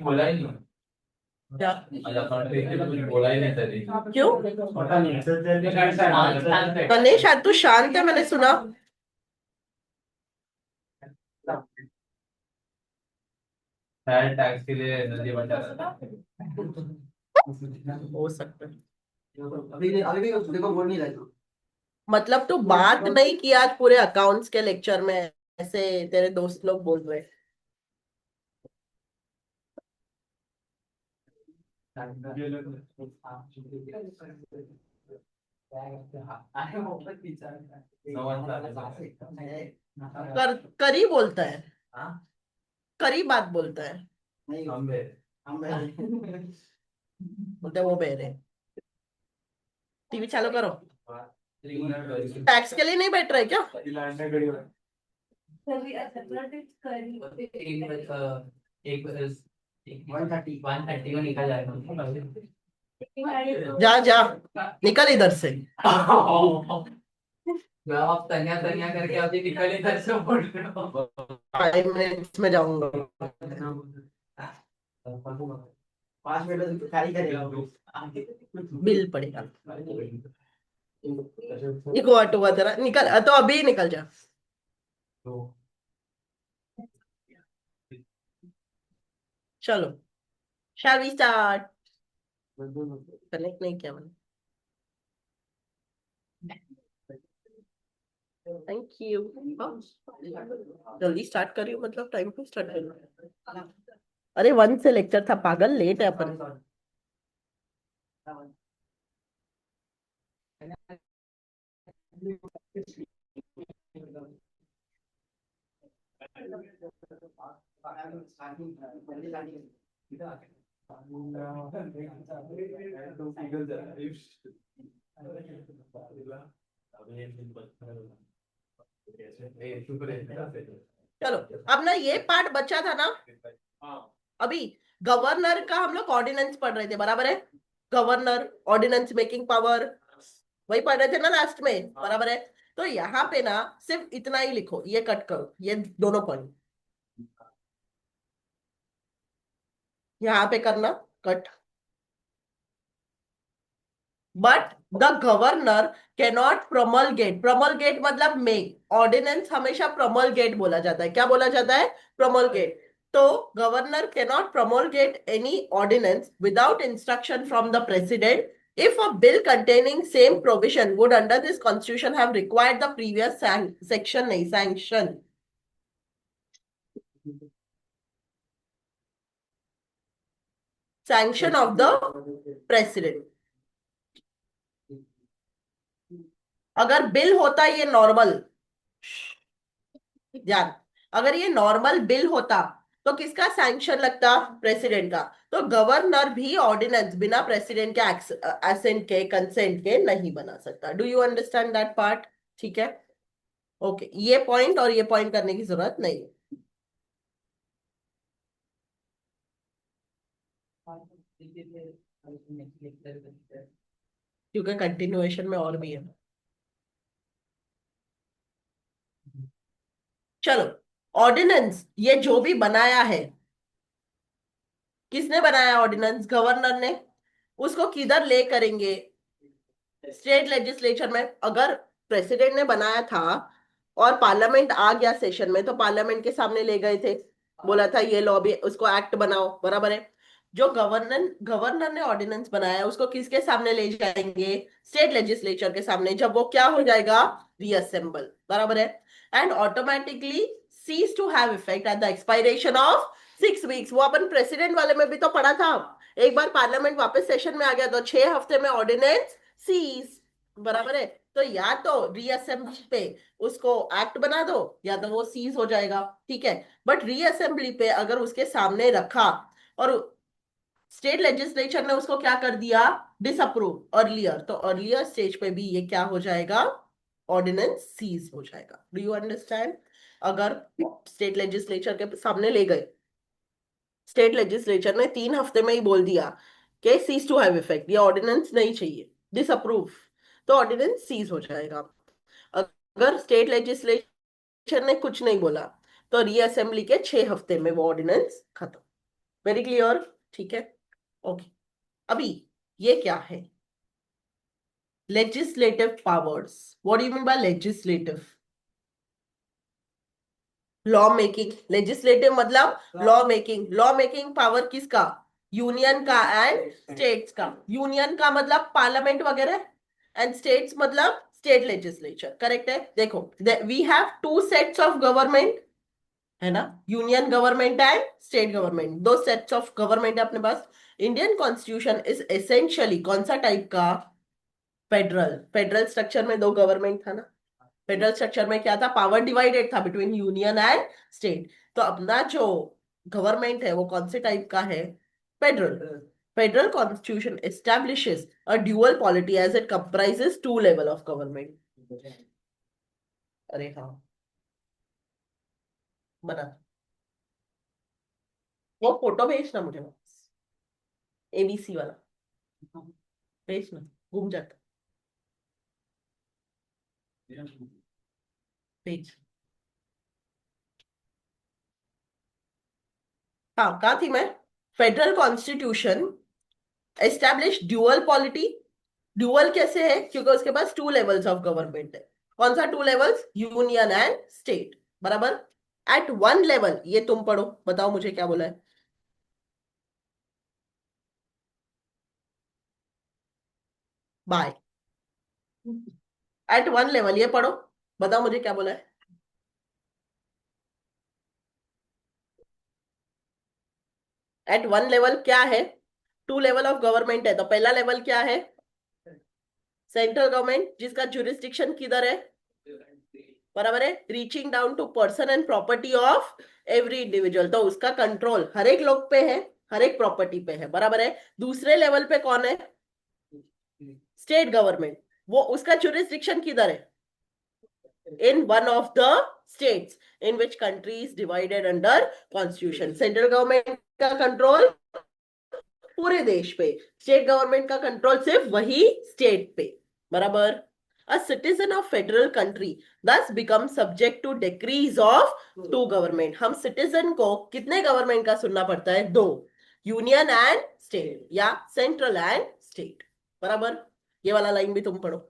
बोला ही नहीं। क्या? बोला ही नहीं तरी। क्यों? पता नहीं शांत है। नहीं शायद तू शांत है, मैंने सुना। शायद टैक्स के लिए एनर्जी बचा रहा था। हो सकता है। अभी अभी भी देखो बोल नहीं रहा। मतलब तू बात नहीं किया आज पूरे अकाउंट्स के लेक्चर में, ऐसे तेरे दोस्त लोग बोल रहे हैं। करी बोलता है, करी बात बोलता है। नहीं हम बोलते हैं, वो बेरे। टीवी चालू करो। टैक्स के लिए नहीं बैठ रहे क्या? एक 130 130 को निकल जाएगा। जा जा, निकल इधर से। आप तनिया तनिया करके अभी निकल इधर से बोल रहे हो। 5 मिनट्स में जाऊंगा। 5 मिनट खाली करेगा। बिल पड़ेगा। इको ऑटो हुआ तेरा, निकल तो अभी निकल जा। चलो, शैल वी स्टार्ट। कनेक्ट नहीं किया मैंने। Thank you. जल्दी स्टार्ट करियो, मतलब टाइम पे स्टार्ट करियो। अरे 1 से लेक्चर था पागल, लेट है अपन। चलो, अब ना ये पार्ट बचा था ना अभी। गवर्नर का हम लोग ऑर्डिनेंस पढ़ रहे थे, बराबर है। गवर्नर, ऑर्डिनेंस मेकिंग पावर, वही पढ़ रहे थे ना लास्ट में, बराबर है। तो यहाँ पे ना सिर्फ इतना ही लिखो, ये कट करो, ये दोनों पॉइंट यहाँ पे करना cut. But the governor cannot promulgate, promulgate मतलब मेक, ऑर्डिनेंस हमेशा प्रोमलगेट बोला जाता है। क्या बोला जाता है? प्रोमलगेट। तो governor cannot promulgate any ordinance without instruction from the president if a bill containing same provision would under this constitution have required the previous section नहीं sanction, sanction of the president। अगर bill होता ये normal, ध्यान, अगर ये normal bill होता तो किसका सैंक्शन लगता? प्रेसिडेंट का। तो गवर्नर भी ऑर्डिनेंस बिना प्रेसिडेंट के एसेंट के, कंसेंट के नहीं बना सकता। Do you understand that part? ठीक है, ओके। ये पॉइंट और ये पॉइंट करने की जरूरत नहीं है, क्योंकि कंटिन्यूएशन में और भी है। चलो, ऑर्डिनेंस ये जो भी बनाया है, किसने बनाया ऑर्डिनेंस? गवर्नर ने। उसको किधर ले करेंगे? स्टेट लेजिस्लेचर में। अगर प्रेसिडेंट ने बनाया था और पार्लियामेंट आ गया सेशन में, तो पार्लियामेंट के सामने ले गए थे, बोला था ये लॉ भी, उसको एक्ट बनाओ, बराबर है। जो गवर्नर गवर्नर ने ऑर्डिनेंस बनाया उसको किसके सामने ले जाएंगे? स्टेट लेजिस्लेचर के सामने, जब वो क्या हो जाएगा? रीअसेंबल, बराबर है। And automatically cease to have effect at the expiration of 6 weeks. वो अपन प्रेसिडेंट वाले में भी तो पढ़ा था। एक बार पार्लियामेंट वापस सेशन में आ गया तो 6 हफ्ते में ऑर्डिनेंस सीज, बराबर है। तो या तो रीअसेंबली पे उसको एक्ट बना दो, या तो वो सीज हो जाएगा, ठीक है। बट रीअसेंबली पे अगर उसके सामने रखा और स्टेट लेजिस्लेचर ने उसको क्या कर दिया? डिसअप्रूव अर्लियर, तो अर्लियर स्टेज पे भी ये क्या हो जाएगा? ऑर्डिनेंस सीज हो जाएगा। Do you understand? अगर स्टेट लेजिस्लेचर के सामने ले गए, स्टेट लेजिस्लेचर ने 3 हफ्ते में ही बोल दिया कि सीज टू हैव इफेक्ट, ये ऑर्डिनेंस नहीं चाहिए, डिसअप्रूव, तो ऑर्डिनेंस सीज हो जाएगा। अगर स्टेट लेजिस्लेचर ने कुछ नहीं बोला, तो रीअसेंबली के 6 हफ्ते में वो ऑर्डिनेंस खत्म। वेरी क्लियर, ठीक है, ओके। अभी ये क्या है? Legislative powers. What do you mean by legislative? Law making. Legislative मतलब law making. Law making power किसका? यूनियन का एंड स्टेट्स का। यूनियन का मतलब पार्लियामेंट वगैरह, एंड स्टेट्स मतलब स्टेट लेजिस्लेचर। करेक्ट है। देखो, we have 2 sets of government, है ना, union government and state government. 2 sets of government है अपने पास। इंडियन कॉन्स्टिट्यूशन इज एसेंशियली कौन सा टाइप का? फेडरल। फेडरल स्ट्रक्चर में 2 गवर्नमेंट था ना। फेडरल स्ट्रक्चर में क्या था? पावर डिवाइडेड था बिटवीन यूनियन एंड स्टेट। तो अपना जो गवर्नमेंट है वो कौन से टाइप का है? Federal. Federal constitution establishes a dual polity as it comprises 2 level of government. अरे हाँ, बना। वो फोटो भेजना मुझे वापस, एबीसी वाला भेजना, घूम जाता। भेज। हाँ, कहा थी मैं? Federal constitution establish dual polity. Dual कैसे है? क्योंकि उसके पास 2 लेवल्स ऑफ गवर्नमेंट है। कौन सा 2 लेवल्स? यूनियन एंड स्टेट, बराबर। एट 1 लेवल, ये तुम पढ़ो, बताओ मुझे क्या बोला है। बाय। एट 1 लेवल, ये पढ़ो, बताओ मुझे क्या बोला है। एट 1 लेवल क्या है? 2 लेवल ऑफ गवर्नमेंट है, तो पहला लेवल क्या है? सेंट्रल गवर्नमेंट, जिसका जुरिस्डिक्शन किधर है? बराबर है, reaching down to person and property of every individual. तो उसका कंट्रोल हर एक लोग पे है, हर एक प्रॉपर्टी पे है, बराबर है। दूसरे लेवल पे कौन है? State government. वो उसका जुरिस्डिक्शन किधर है? In one of the states in which country is divided under constitution. Central government का कंट्रोल पूरे देश पे, स्टेट गवर्नमेंट का कंट्रोल सिर्फ वही स्टेट पे, बराबर। A citizen of federal country thus becomes subject to decrees of 2 government। हम सिटीजन को कितने गवर्नमेंट का सुनना पड़ता है? 2, यूनियन एंड स्टेट या सेंट्रल एंड स्टेट, बराबर। ये वाला लाइन भी तुम पढ़ो।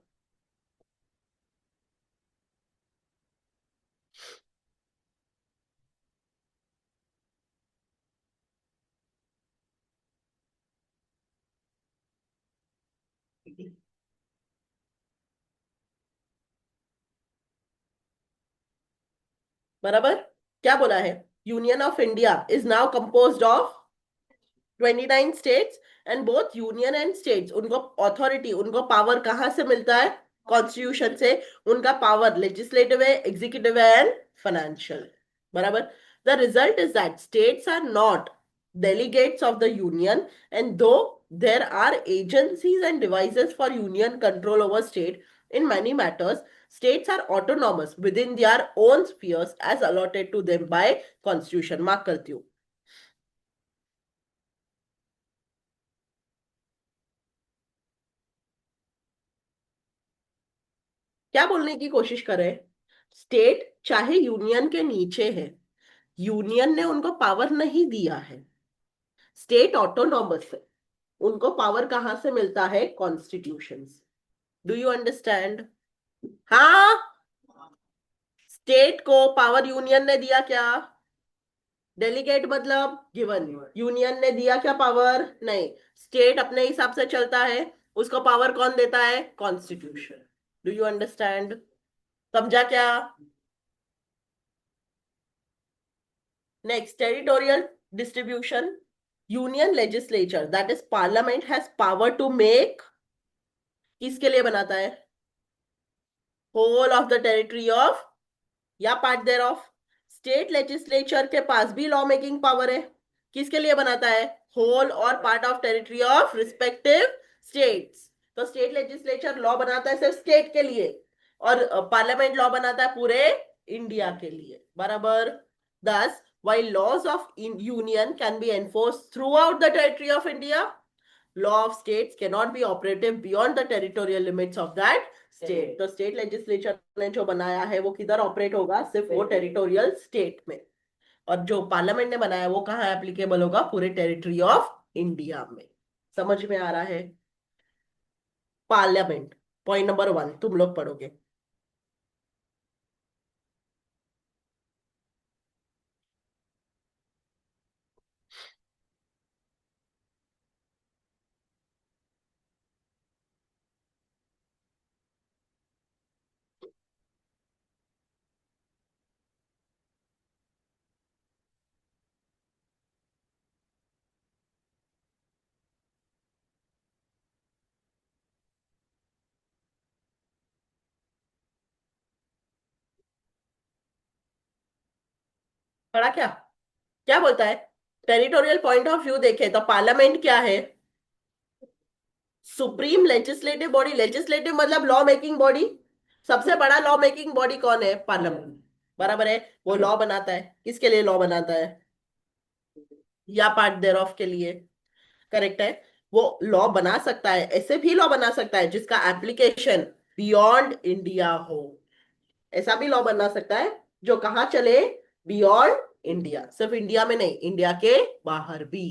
बराबर। क्या बोला है? Union of India is now composed of 29 states, and both union and states, उनको अथॉरिटी, उनको पावर कहां से मिलता है? कॉन्स्टिट्यूशन से। उनका पावर लेजिस्लेटिव है, एग्जीक्यूटिव है एंड फाइनेंशियल, बराबर। The result is that states are not delegates of the union, and though there are agencies and devices for union control over state, in many matters states are autonomous within their own spheres as allotted to them by constitution। Mark करती हूँ। क्या बोलने की कोशिश करे? State चाहे union के नीचे है, यूनियन ने उनको पावर नहीं दिया है, स्टेट ऑटोनॉमस है, उनको पावर कहां से मिलता है? कॉन्स्टिट्यूशन से। Do you understand? हाँ, स्टेट को पावर यूनियन ने दिया क्या? डेलीगेट मतलब गिवन। यूनियन ने दिया क्या पावर? नहीं। स्टेट अपने हिसाब से चलता है, उसको पावर कौन देता है? कॉन्स्टिट्यूशन। Do you understand? समझा क्या? Next, territorial distribution. Union legislature, that is parliament, has power to make, किसके लिए बनाता है? Whole of the territory of या part thereof. State legislature के पास भी लॉ मेकिंग पावर है, किसके लिए बनाता है? Whole or part of territory of respective states. तो स्टेट लेजिस्लेचर लॉ बनाता है सिर्फ स्टेट के लिए, और पार्लियामेंट लॉ बनाता है पूरे इंडिया के लिए, बराबर। दस, while laws of union can be enforced throughout the territory of India, law of states cannot be operative beyond the territorial limits of that state। तो स्टेट लेजिस्लेचर ने जो बनाया है वो किधर ऑपरेट होगा? सिर्फ वो टेरिटोरियल स्टेट में। और जो पार्लियामेंट ने बनाया वो कहाँ एप्लीकेबल होगा? पूरे टेरिटरी ऑफ इंडिया में। समझ में आ रहा है? पार्लियामेंट, पॉइंट नंबर 1 तुम लोग पढ़ोगे। पढ़ा क्या? क्या बोलता है? टेरिटोरियल पॉइंट ऑफ व्यू देखे तो पार्लियामेंट क्या है? Supreme legislative body. लेजिस्लेटिव मतलब लॉ मेकिंग बॉडी। सबसे बड़ा लॉ मेकिंग बॉडी कौन है? पार्लियामेंट। बराबर है? वो लॉ बनाता है। किसके लिए लॉ बनाता है? या पार्ट देयर ऑफ के लिए। करेक्ट है? वो लॉ बना सकता है, ऐसे भी लॉ बना सकता है जिसका एप्लीकेशन बियॉन्ड इंडिया हो। ऐसा भी लॉ बना सकता है जो कहाँ चले? Beyond India. सिर्फ इंडिया में नहीं, इंडिया के बाहर भी।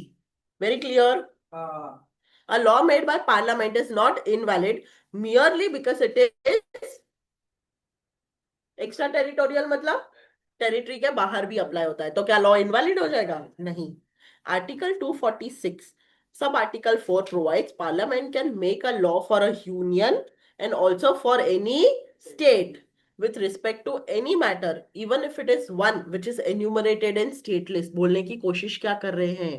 Very clear? हाँ A law made by parliament is not invalid merely because it is extra territorial, मतलब टेरिटरी के बाहर भी अप्लाई होता है। तो क्या लॉ इनवैलिड हो जाएगा? नहीं। Article 246 sub article 4 provides parliament can make a law for a union and also for any state with respect to any matter even if it is one which is enumerated in state list। बोलने की कोशिश क्या कर रहे हैं?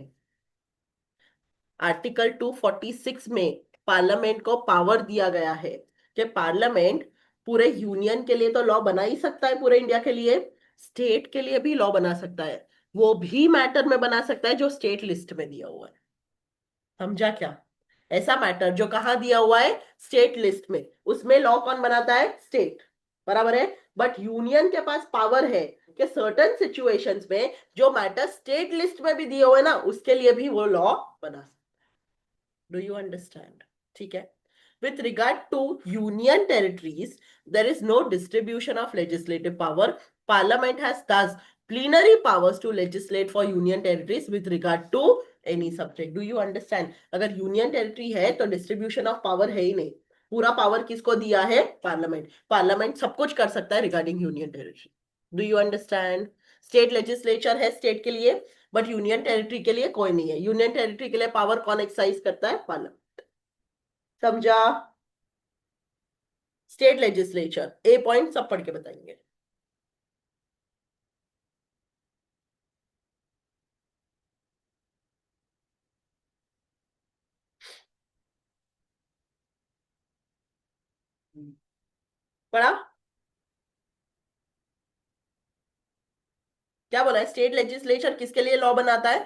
Article 246 में parliament को power दिया गया है कि पार्लियामेंट पूरे यूनियन के लिए तो लॉ बना ही सकता है, पूरे इंडिया के लिए, स्टेट के लिए भी लॉ बना सकता है। वो भी मैटर में बना सकता है जो स्टेट लिस्ट में दिया हुआ है। समझा क्या? ऐसा मैटर जो कहाँ दिया हुआ है? स्टेट लिस्ट में, उसमें लॉ कौन बनाता है? स्टेट। बराबर है? बट यूनियन के पास पावर है कि सर्टेन सिचुएशंस में जो मैटर स्टेट लिस्ट में भी दिए हुए ना, उसके लिए भी वो लॉ बना सकता है। Do you understand? ठीक है? With regard to union territories, there is no distribution of legislative power. Parliament has thus plenary powers to legislate for union territories with regard to any subject. Do you understand? अगर union territory है तो distribution of power है ही नहीं। पूरा power किसको दिया है? Parliament. Parliament सब कुछ कर सकता है regarding union territory. Do you understand? State legislature है स्टेट के लिए, बट यूनियन टेरिटरी के लिए कोई नहीं है। यूनियन टेरिटरी के लिए पावर कौन एक्सरसाइज करता है? पार्लियामेंट। समझा? स्टेट लेजिस्लेचर ए पॉइंट सब पढ़ के बताएंगे। पढ़ा? क्या बोला है? स्टेट लेजिस्लेचर किसके लिए लॉ बनाता है?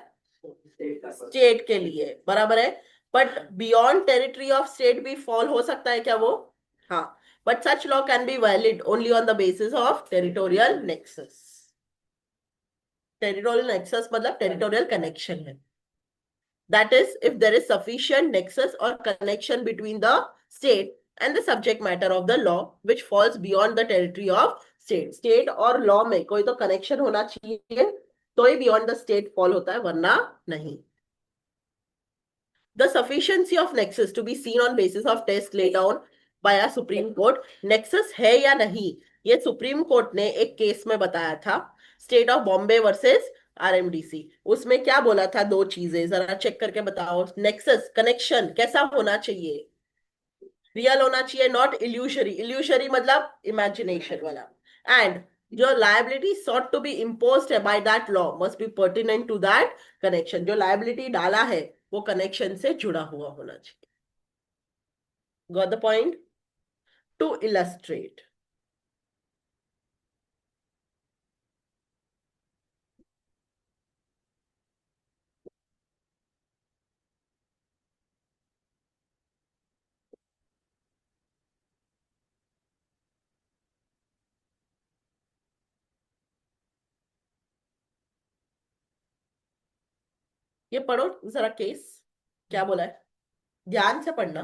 स्टेट के लिए। बराबर है? But beyond territory of state भी फॉल हो सकता है क्या वो? हाँ। But such law can be valid only on the basis of territorial nexus. Territorial nexus मतलब टेरिटोरियल कनेक्शन है। That is, if there is sufficient nexus or connection between the state and the subject matter of the law which falls beyond the territory of state। state और law में कोई तो connection होना चाहिए तो ही beyond the state fall होता है, वरना नहीं। The sufficiency of nexus to be seen on basis of test laid down by a Supreme Court। nexus है या नहीं, ये सुप्रीम कोर्ट ने एक केस में बताया था, स्टेट ऑफ बॉम्बे वर्सेस आरएमडीसी। उसमें क्या बोला था? दो चीजें जरा चेक करके बताओ। नेक्सस कनेक्शन कैसा होना चाहिए? रियल होना चाहिए, नॉट इल्यूशरी। इल्यूशरी मतलब इमेजिनेशन वाला। एंड जो liability sought to be imposed है by that law must be pertinent to that connection. जो लायबिलिटी डाला है वो कनेक्शन से जुड़ा हुआ होना चाहिए। Got the point? To illustrate, ये पढ़ो जरा केस, क्या बोला है, ध्यान से पढ़ना।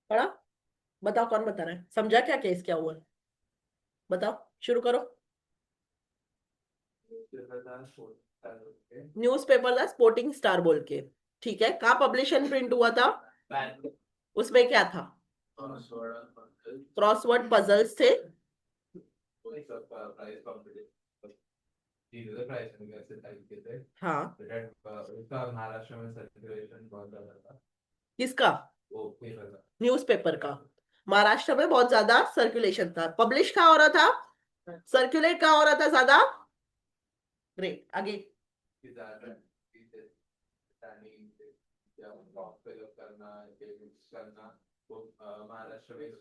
पढ़ा? बताओ कौन बता रहा है, समझा क्या केस क्या हुआ? बताओ, शुरू करो। न्यूज़पेपर था स्पोर्टिंग स्टार बोल के, ठीक है, कहाँ पब्लिशन प्रिंट हुआ था? उसमें क्या था? क्रॉसवर्ड पजल्स थे। हाँ, उसका महाराष्ट्र में सर्कुलेशन बहुत ज्यादा था। किसका? वो पेपर का। न्यूज़पेपर का महाराष्ट्र में बहुत ज्यादा सर्कुलेशन था। पब्लिश कहाँ हो रहा था? सर्कुलेट कहाँ हो रहा था ज्यादा? ग्रेट, आगे। महाराष्ट्र में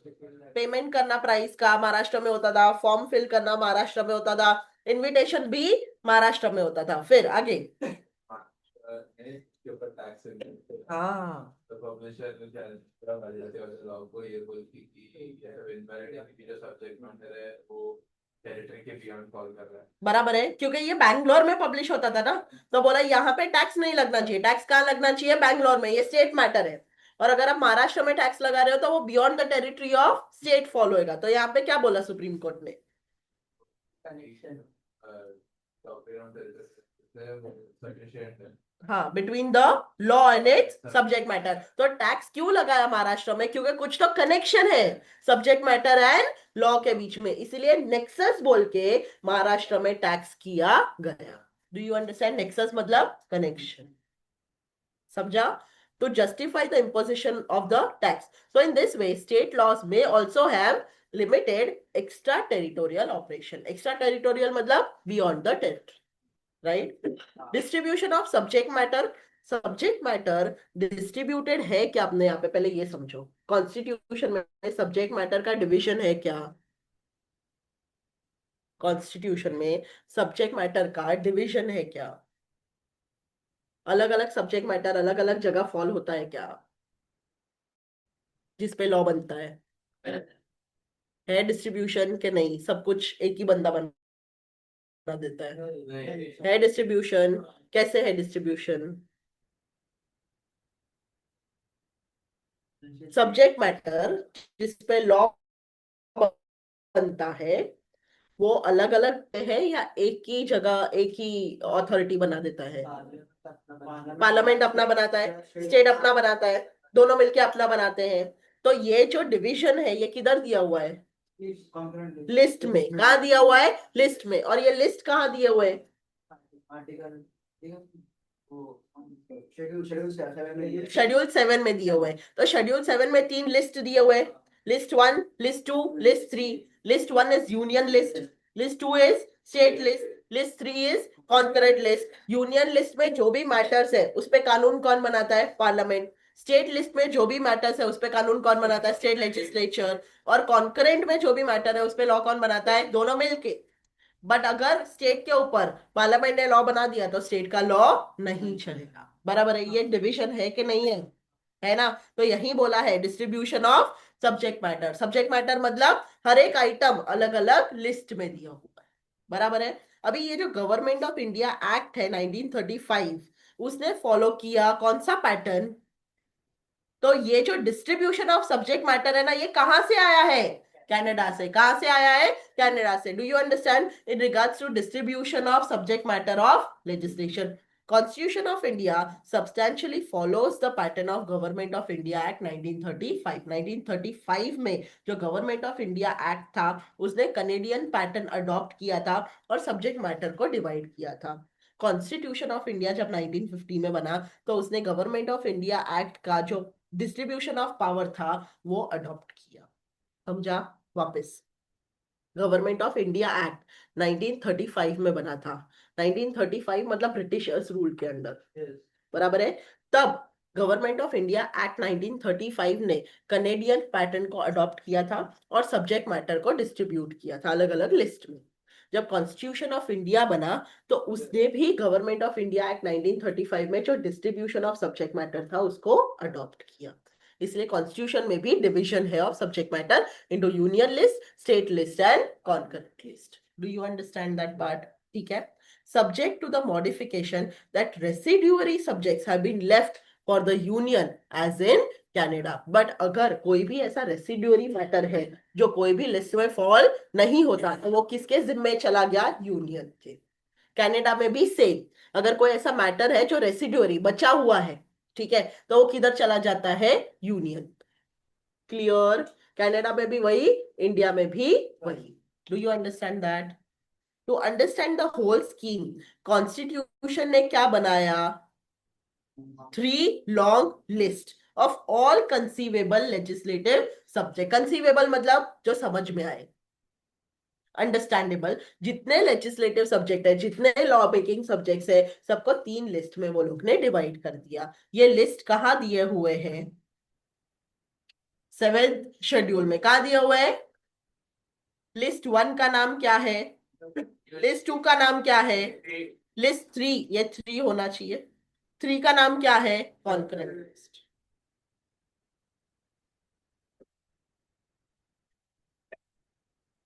पेमेंट करना प्राइस का महाराष्ट्र में होता था, फॉर्म फिल करना महाराष्ट्र में होता था, इनविटेशन भी महाराष्ट्र में होता था। फिर आगे। के ऊपर टैक्स हाँ, तो पब्लिशर लॉ को ये बोलती कि जो सब्जेक्ट मैटर है वो टेरिटरी के बियॉन्ड फॉल कर रहा है। बराबर है, क्योंकि ये बैंगलोर में पब्लिश होता था ना, तो बोला यहाँ पे टैक्स नहीं लगना चाहिए। टैक्स कहाँ लगना चाहिए? बैंगलोर में, ये स्टेट मैटर है। और अगर आप महाराष्ट्र में टैक्स लगा रहे हो तो वो beyond the territory of state follow होएगा। तो यहाँ पे क्या बोला सुप्रीम कोर्ट ने? कनेक्शन हाँ, between the law and it's subject matter. तो टैक्स क्यों लगाया महाराष्ट्र में? क्योंकि कुछ तो कनेक्शन है सब्जेक्ट मैटर एंड लॉ के बीच में, इसीलिए नेक्सस बोल के महाराष्ट्र में टैक्स किया गया। Do you understand? नेक्सस मतलब कनेक्शन, समझा? To justify the imposition of the tax. So in this way, state laws may also have limited extraterritorial operation. Extraterritorial मतलब beyond the territory, right? Distribution of subject matter. Subject matter distributed है क्या? आपने यहाँ पे पहले ये समझो, constitution में सब्जेक्ट मैटर का डिवीजन है क्या? कॉन्स्टिट्यूशन में सब्जेक्ट मैटर का डिवीजन है क्या? अलग अलग सब्जेक्ट मैटर अलग अलग जगह फॉल होता है क्या जिसपे लॉ बनता है डिस्ट्रीब्यूशन के? नहीं, सब कुछ एक ही बंदा बना देता है डिस्ट्रीब्यूशन। कैसे है डिस्ट्रीब्यूशन? सब्जेक्ट मैटर जिसपे लॉ बनता है वो अलग अलग है या एक ही जगह एक ही अथॉरिटी बना देता है? पार्लियामेंट अपना बनाता है, स्टेट अपना बनाता है, दोनों मिलके अपना बनाते हैं। तो ये जो डिवीजन है ये किधर दिया हुआ है? लिस्ट में। कहाँ दिया हुआ है? लिस्ट में। और ये लिस्ट कहाँ दिए हुए हैं? शेड्यूल 7 में दिए हुए हैं। तो शेड्यूल 7 में 3 लिस्ट दिए हुए हैं, list 1, list 2, list 3। List 1 is union list, list 2 is state list, list 3 is concurrent list. Union list में जो भी मैटर्स है उस पे कानून कौन बनाता है? पार्लियामेंट। स्टेट लिस्ट में जो भी मैटर्स है उस पे कानून कौन बनाता है? State legislature. और कॉन्करेंट में जो भी मैटर है उस पे लॉ कौन बनाता है? दोनों मिलके। बट अगर स्टेट के ऊपर पार्लियामेंट ने लॉ बना दिया तो स्टेट का लॉ नहीं चलेगा। बराबर है? ये डिवीजन है कि नहीं है? है ना? तो यही बोला है distribution of subject matter. Subject matter मतलब हर एक आइटम अलग अलग लिस्ट में दिया हुआ है। बराबर है? अभी ये जो गवर्नमेंट ऑफ इंडिया एक्ट है 1935, उसने फॉलो किया कौन सा पैटर्न? तो ये जो डिस्ट्रीब्यूशन ऑफ सब्जेक्ट मैटर है ना, ये कहां से आया है? कनाडा से। कहां से आया है? कनाडा से। Do you understand? In regards to distribution of subject matter of legislation, Constitution of India substantially follows the pattern of Government of India Act 1935. 1935 में जो Government of India Act था उसने कनेडियन पैटर्न अडॉप्ट किया था और subject matter को divide किया था। कॉन्स्टिट्यूशन ऑफ इंडिया जब 1950 में बना तो उसने गवर्नमेंट ऑफ इंडिया एक्ट का जो डिस्ट्रीब्यूशन ऑफ पावर था वो अडॉप्ट किया। समझा? वापस, गवर्नमेंट ऑफ इंडिया एक्ट 1935 में बना था। 1935 मतलब ब्रिटिशर्स रूल के अंडर। बराबर है? तब गवर्नमेंट ऑफ इंडिया एक्ट 1935 ने कनेडियन पैटर्न को अडॉप्ट किया था और सब्जेक्ट मैटर को डिस्ट्रीब्यूट किया था अलग अलग लिस्ट में। जब कॉन्स्टिट्यूशन ऑफ इंडिया बना तो उसने भी गवर्नमेंट ऑफ इंडिया एक्ट 1935 में जो डिस्ट्रीब्यूशन ऑफ सब्जेक्ट मैटर था उसको अडॉप्ट किया। इसलिए कॉन्स्टिट्यूशन में भी डिवीजन है of subject matter into union list, state list and concurrent list. Do you understand that part? ठीक है। Subject to the modification that residuary subjects have been left for the union as in Canada. But अगर कोई भी ऐसा residuary matter है जो कोई भी लिस्ट में फॉल नहीं होता, तो वो किसके जिम्मे चला गया? यूनियन के। कनाडा में भी सेम, अगर कोई ऐसा मैटर है जो रेसिड्यूरी बचा हुआ है, ठीक है, तो वो किधर चला जाता है? यूनियन। क्लियर? कनाडा में भी वही, इंडिया में भी वही। Do you understand that? To understand the whole scheme, constitution ने क्या बनाया? 3 long list of all conceivable legislative subject. Conceivable मतलब जो समझ में आए, अंडरस्टैंडेबल। जितने लेजिस्लेटिव सब्जेक्ट है, जितने लॉ मेकिंग सब्जेक्ट्स है, सबको 3 लिस्ट में वो लोग ने डिवाइड कर दिया। ये लिस्ट कहाँ दिए हुए हैं? 7th शेड्यूल में। कहाँ दिए हुए हैं? लिस्ट 1 का नाम क्या है? लिस्ट 2 का नाम क्या है? लिस्ट 3, ये 3 होना चाहिए। 3 का नाम क्या है? Concurrent list.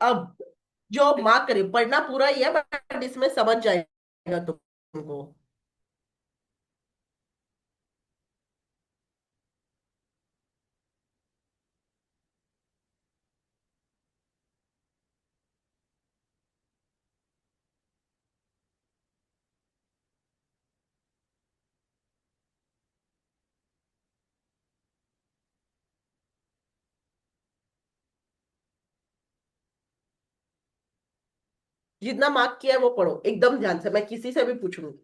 अब जो मार्क करे, पढ़ना पूरा ही है बट इसमें समझ जाएगा तुमको। जितना मार्क किया है वो पढ़ो एकदम ध्यान से, मैं किसी से भी पूछूंगी।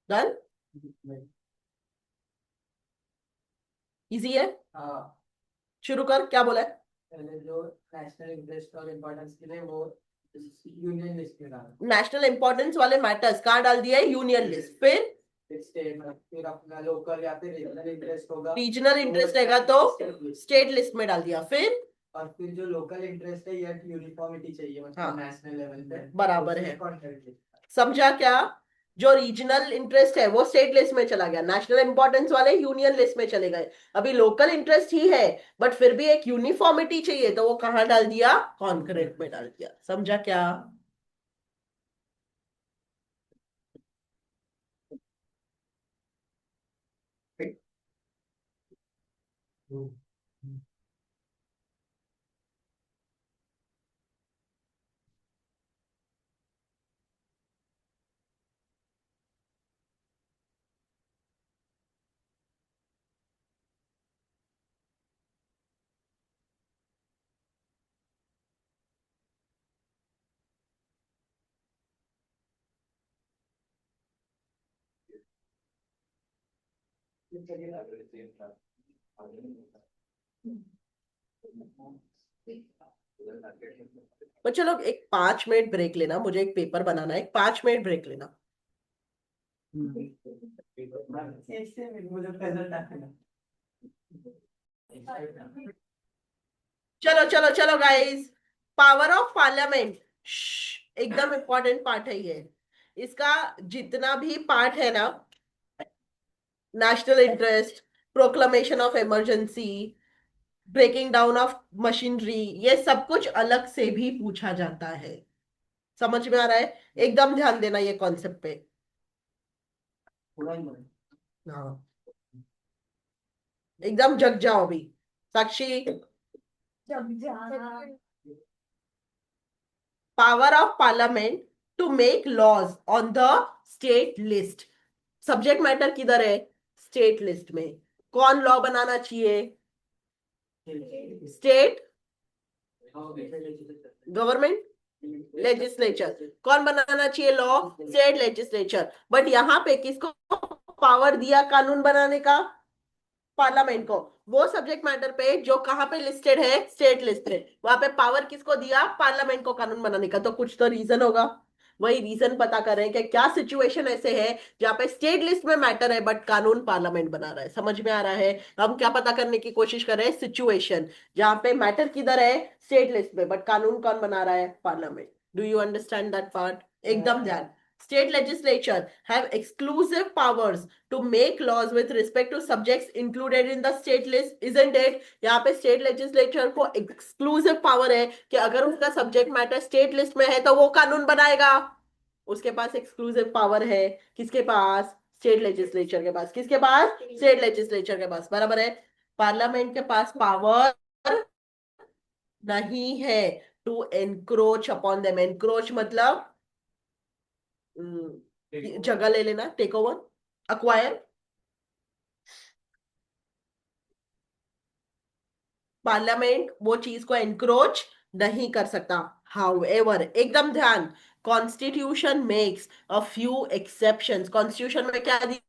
डन? इजी है? हाँ, शुरू कर, क्या बोला है? पहले जो नेशनल इंटरेस्ट और इम्पोर्टेंस के लिए वो यूनियन लिस्ट में डाला। नेशनल इंपॉर्टेंस वाले मैटर्स कहाँ डाल दिया है? Union list. फिर स्टेट में, फिर अपना लोकल या फिर रीजनल इंटरेस्ट होगा, रीजनल इंटरेस्ट रहेगा तो स्टेट लिस्ट में डाल दिया। फिर और फिर जो लोकल इंटरेस्ट है ये यूनिफॉर्मिटी चाहिए, हाँ, मतलब नेशनल लेवल पे बराबर है। कॉन्ट्रैक्ट। समझा क्या? जो रीजनल इंटरेस्ट है वो स्टेट लिस्ट में चला गया, नेशनल इंपॉर्टेंस वाले यूनियन लिस्ट में चले गए। अभी लोकल इंटरेस्ट ही है बट फिर भी एक यूनिफॉर्मिटी चाहिए, तो वो कहाँ डाल दिया? कॉन्करेंट में डाल दिया। समझा क्या? तो चलो एक 5 मिनट ब्रेक लेना, मुझे एक पेपर बनाना है, एक 5 मिनट ब्रेक लेना। इससे मुझे रिजल्ट आएगा। चलो चलो चलो गाइस, पावर ऑफ पार्लियामेंट एकदम इंपॉर्टेंट पार्ट है ये। इसका जितना भी पार्ट है ना, national interest, proclamation of emergency, breaking down of machinery, ये सब कुछ अलग से भी पूछा जाता है। समझ में आ रहा है? एकदम ध्यान देना ये कॉन्सेप्ट पे। पूरा ही बोल। हाँ, एकदम जग जाओ अभी। Sakshi, power of parliament to make laws on the state list. Subject matter किधर है? स्टेट लिस्ट में। कौन लॉ बनाना चाहिए? State government, legislature. कौन बनाना चाहिए लॉ? State legislature. बट यहाँ पे किसको पावर दिया कानून बनाने का? पार्लियामेंट को। वो सब्जेक्ट मैटर पे जो कहाँ पे लिस्टेड है? स्टेट लिस्ट पे, वहां पे पावर किसको दिया? पार्लियामेंट को कानून बनाने का। तो कुछ तो रीजन होगा, वही रीजन पता कर रहे हैं कि क्या सिचुएशन ऐसे है जहाँ पे स्टेट लिस्ट में मैटर है बट कानून पार्लियामेंट बना रहा है। समझ में आ रहा है? हम क्या पता करने की कोशिश कर रहे हैं? सिचुएशन जहाँ पे मैटर किधर है? स्टेट लिस्ट में, बट कानून कौन बना रहा है? Parliament. Do you understand that part? एकदम ध्यान. State legislature have exclusive powers to make laws with respect to subjects included in the state list, isn't it? यहाँ पे state legislature को exclusive power है कि अगर उसका subject matter state list में है तो वो कानून बनाएगा. उसके पास exclusive power है. किसके पास? स्टेट लेजिस्लेचर के पास. किसके पास? स्टेट लेजिस्लेचर के पास. बराबर है. पार्लियामेंट के पास पावर नहीं है to encroach upon them. Encroach मतलब जगह ले लेना, टेक ओवर, अक्वायर. पार्लियामेंट वो चीज को एनक्रोच नहीं कर सकता. हाउएवर, एकदम ध्यान, constitution makes a few exceptions. Constitution में क्या दिए?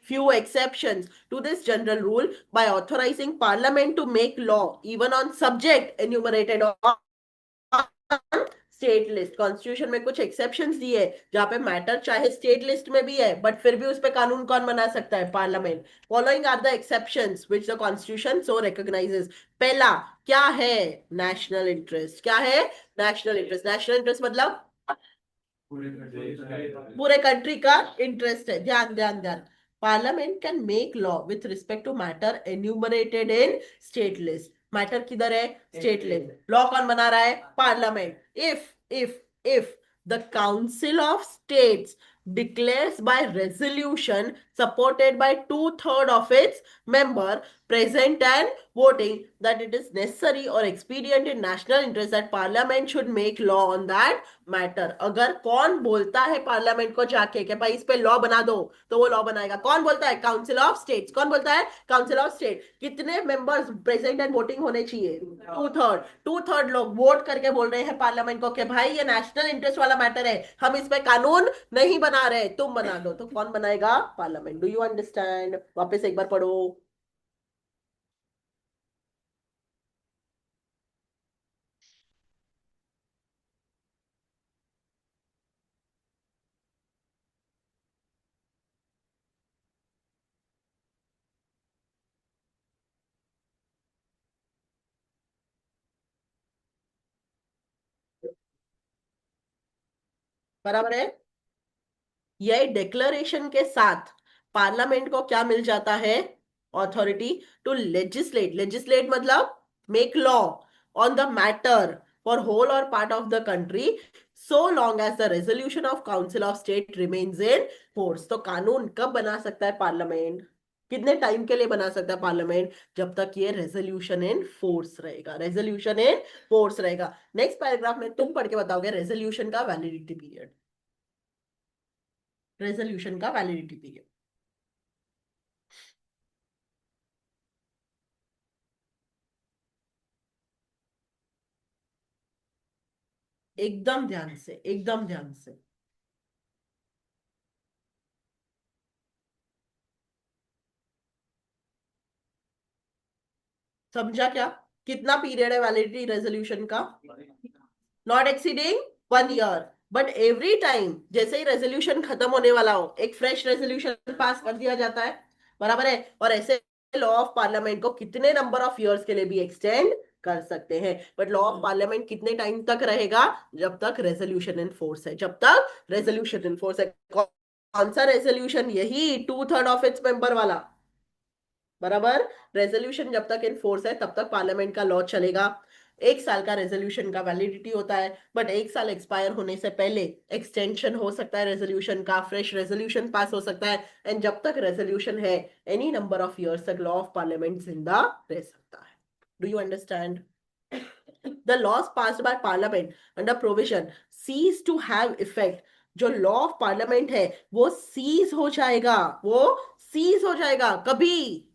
few exceptions to this general rule by authorizing parliament to make law even on subject enumerated on state list. Constitution में कुछ एक्सेप्शंस दिए जहां पे मैटर चाहे स्टेट लिस्ट में भी है बट फिर भी उस पे कानून कौन बना सकता है? Parliament. Following are the exceptions which the constitution so recognizes. पहला क्या है? National interest. क्या है? National interest. नेशनल इंटरेस्ट मतलब पूरे कंट्री का इंटरेस्ट है. ध्यान ध्यान ध्यान. Parliament can make law with respect to matter enumerated in state list. Matter किधर है? State list. लॉ कौन बना रहा है? Parliament. If the council of states declares by resolution supported by 2/3 of its member present and voting that it is necessary or expedient in national interest that parliament should make law on that matter. अगर कौन बोलता है parliament को जाके कि भाई इस पे लॉ बना दो तो वो लॉ बनाएगा. कौन बोलता है? Council of states. कौन बोलता है? Council of state. कितने मेंबर्स प्रेजेंट एंड वोटिंग होने चाहिए? 2/3. 2/3 लोग वोट करके बोल रहे हैं पार्लियामेंट को कि भाई ये नेशनल इंटरेस्ट वाला मैटर है, हम इस पे कानून नहीं बना रहे, तुम बना दो. तो कौन बनाएगा? पार्लियामेंट. Do you understand? वापस एक बार पढ़ो. बराबर है. यह डिक्लेरेशन के साथ पार्लियामेंट को क्या मिल जाता है? Authority to legislate. लेजिस्लेट मतलब make law on the matter for whole or part of the country so long as the resolution of council of state remains in force. तो कानून कब बना सकता है पार्लियामेंट? कितने टाइम के लिए बना सकता है पार्लियामेंट? जब तक ये रेजोल्यूशन इन फोर्स रहेगा. रेजोल्यूशन इन फोर्स रहेगा. नेक्स्ट पैराग्राफ में तुम पढ़ के बताओगे रेजोल्यूशन का वैलिडिटी पीरियड. रेजोल्यूशन का वैलिडिटी पीरियड. एकदम ध्यान से, एकदम ध्यान से. समझा क्या? कितना पीरियड है वैलिडिटी रेजोल्यूशन का? Not exceeding 1 year. But every time जैसे ही रेजोल्यूशन खत्म होने वाला हो एक फ्रेश रेजोल्यूशन पास कर दिया जाता है. बराबर है. और ऐसे लॉ ऑफ पार्लियामेंट को कितने नंबर ऑफ ईयर्स के लिए भी एक्सटेंड कर सकते हैं. बट लॉ ऑफ पार्लियामेंट कितने टाइम तक रहेगा? जब तक रेजोल्यूशन इन फोर्स है. जब तक रेजोल्यूशन इन फोर्स है. कौन सा रेजोल्यूशन? यही 2/3 ऑफ इट्स मेंबर वाला. बराबर. रेजोल्यूशन जब तक इन फोर्स है तब तक पार्लियामेंट का लॉ चलेगा. 1 साल का रेजोल्यूशन का वैलिडिटी होता है. बट 1 साल एक्सपायर होने से पहले एक्सटेंशन हो सकता है रेजोल्यूशन का. फ्रेश रेजोल्यूशन पास हो सकता है. एंड जब तक रेजोल्यूशन है एनी नंबर ऑफ ईयर्स तक लॉ ऑफ पार्लियामेंट जिंदा रह सकता है. Do you understand? The laws passed by parliament under provision cease to have effect. जो लॉ ऑफ पार्लियामेंट है वो सीज हो जाएगा. वो सीज हो जाएगा कभी?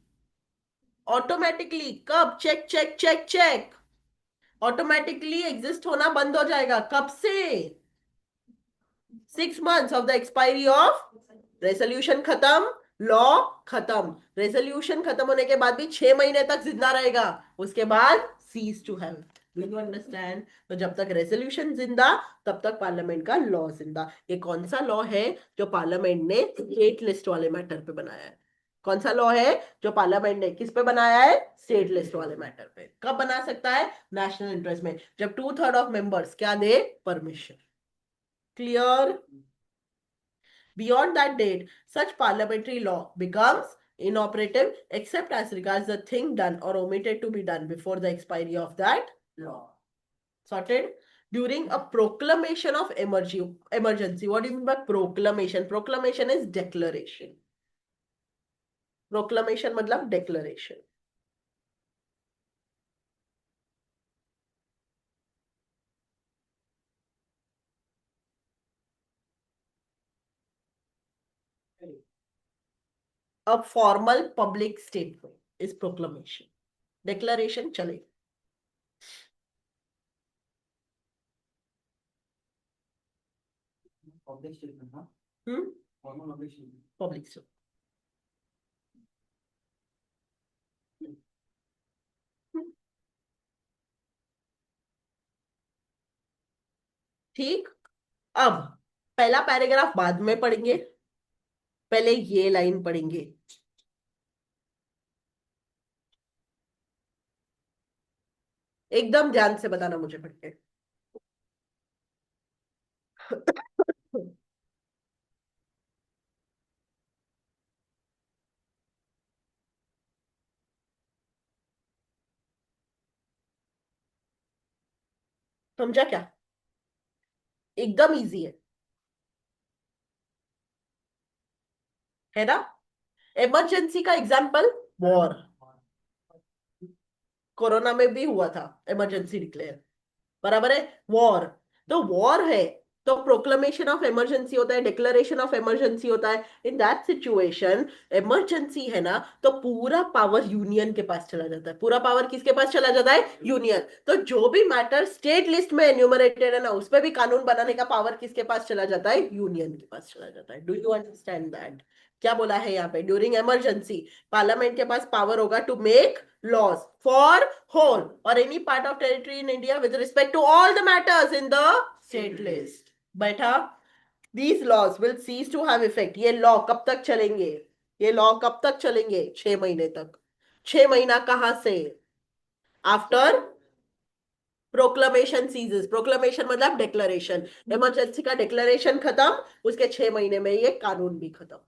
ऑटोमेटिकली. कब? Check check check check. Automatically exist होना बंद हो जाएगा. कब से? 6 months of the expiry of resolution. खत्म, लॉ खत्म. रेजोल्यूशन खत्म होने के बाद भी 6 महीने तक जिंदा रहेगा. उसके बाद cease to have. Do you understand? तो जब तक रेजोल्यूशन जिंदा तब तक पार्लियामेंट का लॉ जिंदा. ये कौन सा लॉ है जो पार्लियामेंट ने स्टेट लिस्ट वाले मैटर पे बनाया है? कौन सा लॉ है जो पार्लियामेंट ने किस पे बनाया है? स्टेट लिस्ट वाले मैटर पे। कब बना सकता है? नेशनल इंटरेस्ट में, जब 2/3 ऑफ मेंबर्स क्या दे? Permission. Clear? Beyond that date, such parliamentary law becomes inoperative except as regards the thing done or omitted to be done before the expiry of that law. Sorted? During a proclamation of emergency. What do you mean by proclamation? Proclamation is declaration. Proclamation मतलब declaration. A formal public statement is proclamation. Declaration चले. Public statement, huh? Formal public statement. Public statement. ठीक। अब पहला paragraph बाद में पढ़ेंगे, पहले ये लाइन पढ़ेंगे। एकदम ध्यान से बताना मुझे पढ़ के। समझा क्या? एकदम इजी है ना? इमरजेंसी का एग्जाम्पल वॉर। कोरोना में भी हुआ था इमरजेंसी डिक्लेयर, बराबर है? वॉर, तो वॉर है तो प्रोक्लेमेशन ऑफ इमरजेंसी होता है, डिक्लेरेशन ऑफ इमरजेंसी होता है। इन दैट सिचुएशन इमरजेंसी है ना, तो पूरा पावर यूनियन के पास चला जाता है। पूरा पावर किसके पास चला जाता है? यूनियन। तो जो भी मैटर स्टेट लिस्ट में एन्यूमरेटेड है ना, उस पर भी कानून बनाने का पावर किसके पास चला जाता है? यूनियन के पास चला जाता है। Do you understand that? क्या बोला है यहाँ पे? ड्यूरिंग इमरजेंसी पार्लियामेंट के पास पावर होगा to make laws for whole or any part of territory in India with respect to all the matters in the state list. बैठा? These laws will cease to have effect. ये law कब तक चलेंगे? ये law कब तक चलेंगे? 6 महीने तक। 6 महीना कहां से? After proclamation ceases. प्रोक्लेमेशन मतलब डिक्लेरेशन। इमरजेंसी का डिक्लेरेशन खत्म, उसके 6 महीने में ये कानून भी खत्म।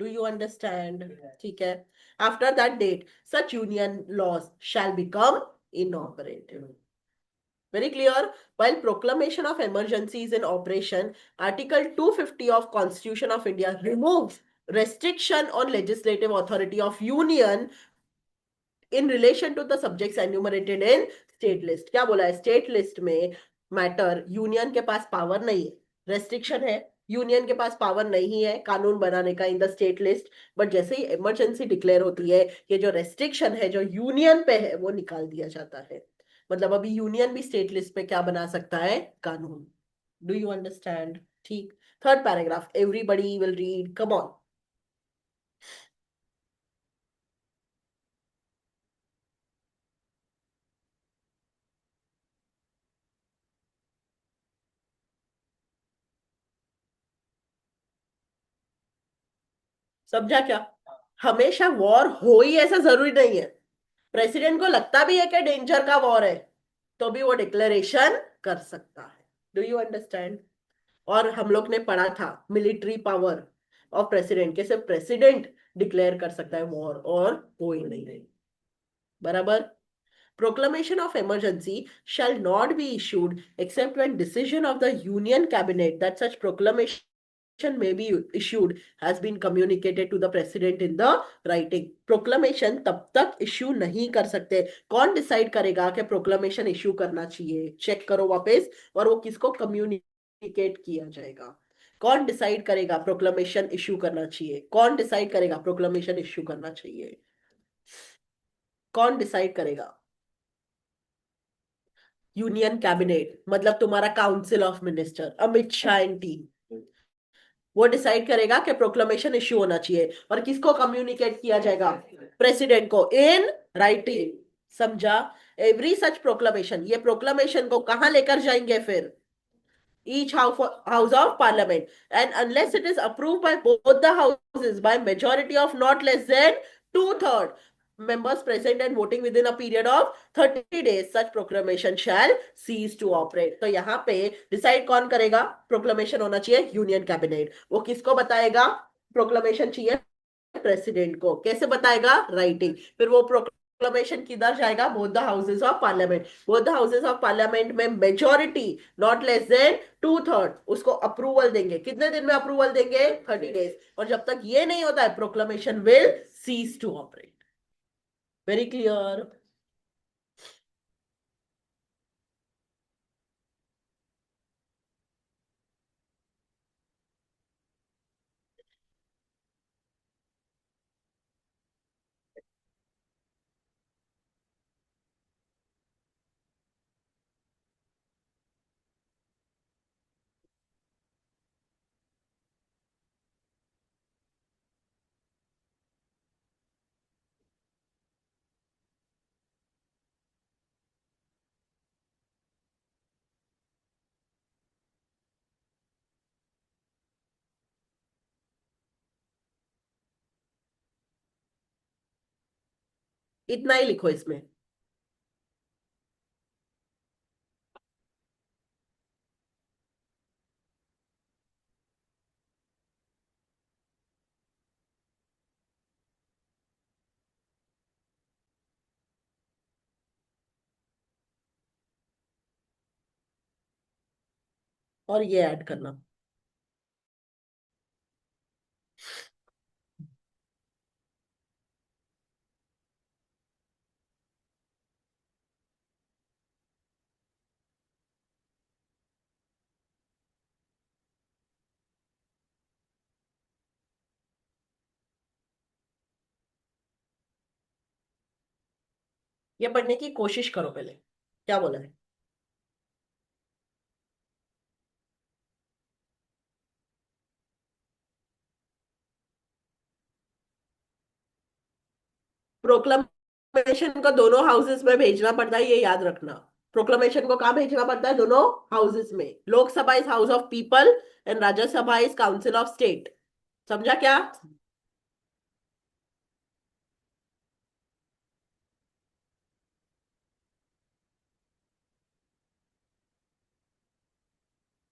Do you understand? ठीक है। After that date, such union laws shall become inoperative. Very clear? While proclamation of emergency is in operation, Article 250 of Constitution of India removes restriction on legislative authority of union in relation to the subjects enumerated in state list. क्या बोला है? State list में matter union के पास power नहीं है, restriction है, union के पास पावर नहीं है कानून बनाने का इन द स्टेट लिस्ट। बट जैसे ही इमरजेंसी डिक्लेयर होती है, ये जो रेस्ट्रिक्शन है जो यूनियन पे है वो निकाल दिया जाता है। मतलब अभी यूनियन भी स्टेट लिस्ट पे क्या बना सकता है? कानून। Do you understand? ठीक। Third paragraph everybody will read, come on. समझा क्या? हमेशा वॉर हो ही ऐसा जरूरी नहीं है। प्रेसिडेंट को लगता भी है कि डेंजर का वॉर है, तो भी वो डिक्लेरेशन कर सकता है। Do you understand? और हम लोग ने पढ़ा था मिलिट्री पावर ऑफ प्रेसिडेंट के, सिर्फ प्रेसिडेंट डिक्लेयर कर सकता है वॉर और कोई नहीं। बराबर? Proclamation of emergency shall not be issued except when decision of the Union Cabinet that such proclamation may be issued has been communicated to the President in the writing. Proclamation तब तक issue नहीं कर सकते। कौन decide करेगा कि proclamation issue करना चाहिए? चेक करो वापस, और वो किसको कम्युनिकेट किया जाएगा? कौन डिसाइड करेगा proclamation issue करना चाहिए? कौन डिसाइड करेगा proclamation issue करना चाहिए? कौन डिसाइड करेगा? यूनियन कैबिनेट मतलब तुम्हारा council of minister, Amit Shah and team, वो डिसाइड करेगा कि प्रोक्लेमेशन इश्यू होना चाहिए। और किसको कम्युनिकेट किया जाएगा? प्रेसिडेंट को इन राइटिंग। समझा? एवरी सच प्रोक्लेमेशन, ये प्रोक्लेमेशन को कहां लेकर जाएंगे फिर? each house of parliament, and unless it is approved by both the houses by majority of not less than two-third members present and voting within a period of 30 days, such proclamation shall cease to operate. तो यहाँ पे decide कौन करेगा? Proclamation होना चाहिए union cabinet. वो किसको बताएगा? प्रोक्लेमेशन चाहिए प्रेसिडेंट को। कैसे बताएगा? राइटिंग। फिर वो प्रोक्लेमेशन किधर जाएगा? Both the houses of parliament. Both the houses of parliament में majority not less than two third उसको अप्रूवल देंगे। कितने दिन में अप्रूवल देंगे? 30 डेज। और जब तक ये नहीं होता है, proclamation will cease to operate. Very clear? इतना ही लिखो इसमें। और ये ऐड करना। ये पढ़ने की कोशिश करो पहले, क्या बोला है। प्रोक्लमेशन को दोनों हाउसेस में भेजना पड़ता है, ये याद रखना। प्रोक्लमेशन को कहाँ भेजना पड़ता है? दोनों हाउसेस में। Lok Sabha is house of people and Rajya Sabha is council of state. समझा क्या?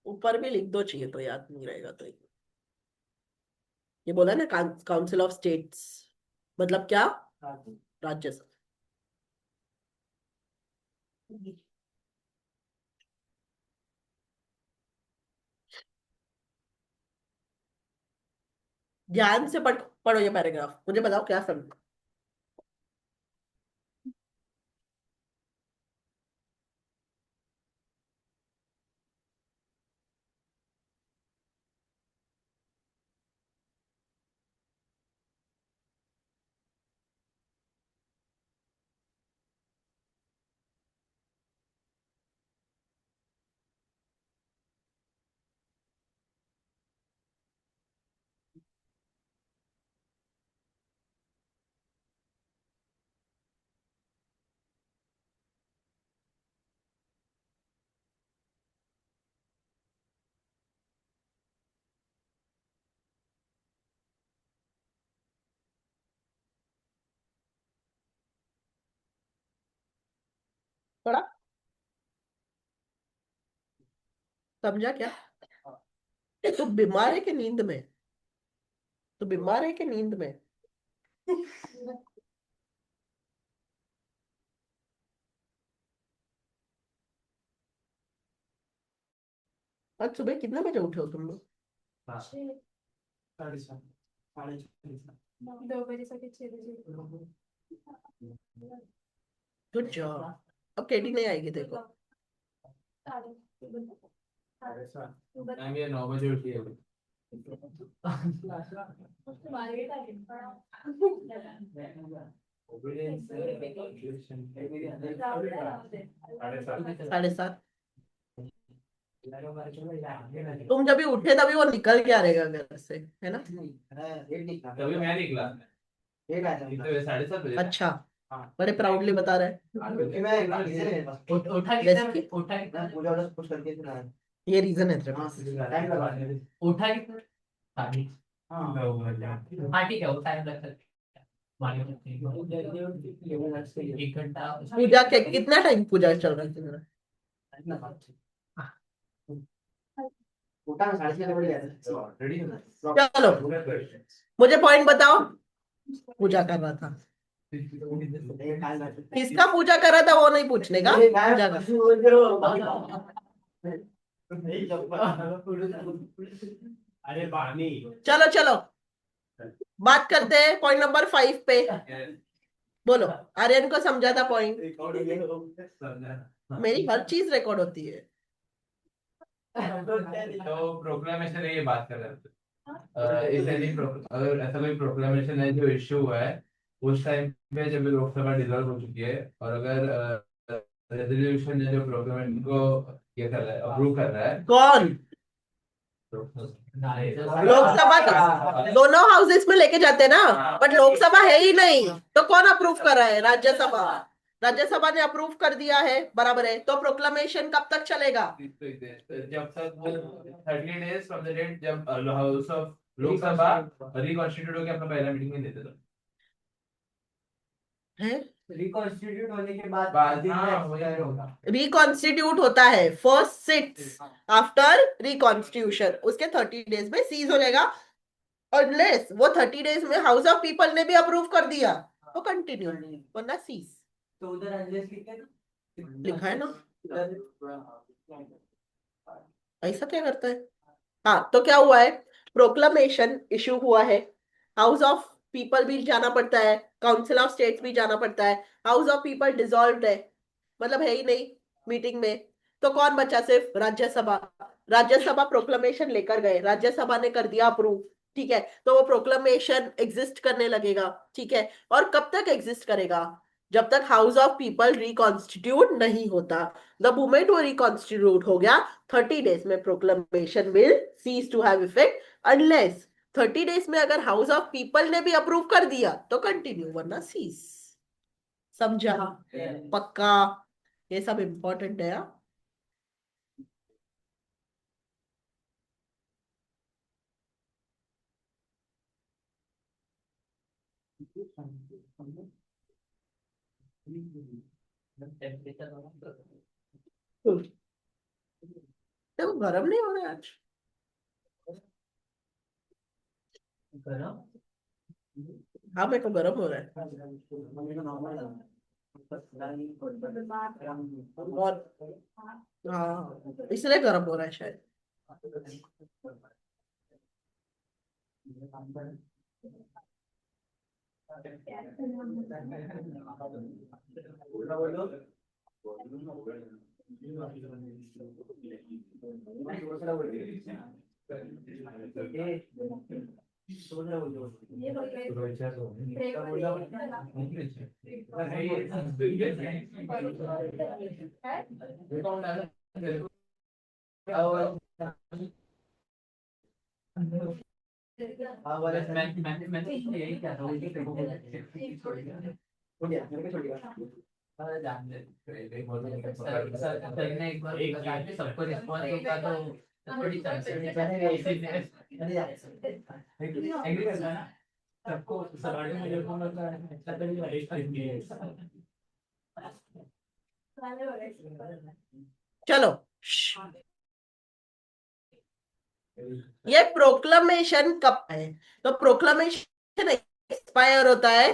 ऊपर भी लिख दो, चाहिए तो याद नहीं रहेगा तो। ये बोला ना काउंसिल ऑफ स्टेट्स, मतलब क्या? राज्यसभा। ध्यान से पढ़ो ये पैराग्राफ, मुझे बताओ क्या समझ। पढ़ा? समझा क्या? तू बीमार है कि नींद में? तू बीमार है कि नींद में? आज सुबह कितने बजे उठे हो तुम लोग? 7:30 7:30 2 बजे से 6 बजे। Good job. अब केटी नहीं आएगी देखो। मैम ये 9 बजे उठी है। साढ़े सात। तुम जब भी उठे तभी वो निकल के आ रहेगा घर से, है ना? तभी मैं निकला। एक 7:30 बजे। अच्छा, बड़े प्राउडली बता रहे हैं। क्योंकि मैं जैसे कि पूजा वूजा कुछ करके फिर आया। ये रीजन है तेरे पास। टाइम लगा दे। उठा कितना साढ़े हाँ हाँ ठीक है वो टाइम लगता है मान लो एक घंटा पूजा के कितना टाइम पूजा चल रहा है तेरा? उठा ना 6:30 बजे गया था। ऑलरेडी चलो मुझे पॉइंट बताओ। पूजा कर रहा था, किसका पूजा कर रहा था वो नहीं पूछने का, पूजा का। अरे पानी चलो चलो बात करते हैं पॉइंट नंबर 5 पे। बोलो, आर्यन को समझा था पॉइंट। मेरी हर चीज रिकॉर्ड होती है। तो प्रोक्लेमेशन ये बात कर रहे थे। अगर ऐसा कोई प्रोक्लेमेशन है जो इश्यू हुआ है उस टाइम पे जब लोकसभा डिसॉल्व हो चुकी है, और अगर रेजोल्यूशन है जो प्रोक्लेमेशन को ये कर रहा है, अप्रूव कर रहा है, कौन? लोकसभा दोनों हाउसेस में लेके जाते हैं ना, बट लोकसभा है ही नहीं तो कौन अप्रूव कर रहा है? राज्यसभा। राज्यसभा ने अप्रूव कर दिया है, बराबर है, तो प्रोक्लेमेशन कब तक चलेगा? जब तक 30 days फ्रॉम द डेट जब हाउस ऑफ लोकसभा रिकॉन्स्टिट्यूट होकर अपना पहला मीटिंग में देते थे। है रिकॉन्स्टिट्यूट होने के बाद हाँ, वही होगा। रिकॉन्स्टिट्यूट होता है, फर्स्ट सिट्स आफ्टर रिकॉन्स्टिट्यूशन, उसके 30 डेज में सीज हो जाएगा। अनलेस वो 30 डेज में हाउस ऑफ पीपल ने भी अप्रूव कर दिया तो कंटिन्यू, वरना सीज। तो उधर अनलेस लिखा है ना, ऐसा क्या करता है? हाँ, तो क्या हुआ है, प्रोक्लमेशन इशू हुआ है, हाउस ऑफ पीपल भी जाना पड़ता है, काउंसिल ऑफ स्टेट्स भी जाना पड़ता है, हाउस ऑफ पीपल डिसॉल्व है, मतलब है ही नहीं मीटिंग में, तो कौन बचा? सिर्फ राज्यसभा। राज्यसभा प्रोक्लमेशन लेकर गए, राज्यसभा ने कर दिया अप्रूव, ठीक है, तो वो प्रोक्लमेशन एग्जिस्ट करने लगेगा, ठीक है। और कब तक एग्जिस्ट करेगा? जब तक हाउस ऑफ पीपल रिकॉन्स्टिट्यूट नहीं होता। द मोमेंट वो रिकॉन्स्टिट्यूट हो गया, 30 डेज में proclamation will cease to have effect, unless 30 days में अगर हाउस ऑफ पीपल ने भी अप्रूव कर दिया तो कंटिन्यू, वरना सीज। समझा? पक्का? ये सब इंपॉर्टेंट है। हाँ? देखो गर्म नहीं हो रहा है आज। हाँ मेरे को गर्म हो रहा है। और हाँ इसलिए गर्म हो रहा है शायद। ये हो गया ब्रेक मैंने यही क्या था उल्टी पे सर ने एक बार कहा कि सबको रिस्पॉन्स होगा तो थोड़ी एग्री करना ना सबको सराहनीय मुझे को मतलब अच्छा चलो ये प्रोक्लमेशन कब है? तो प्रोक्लमेशन एक्सपायर होता है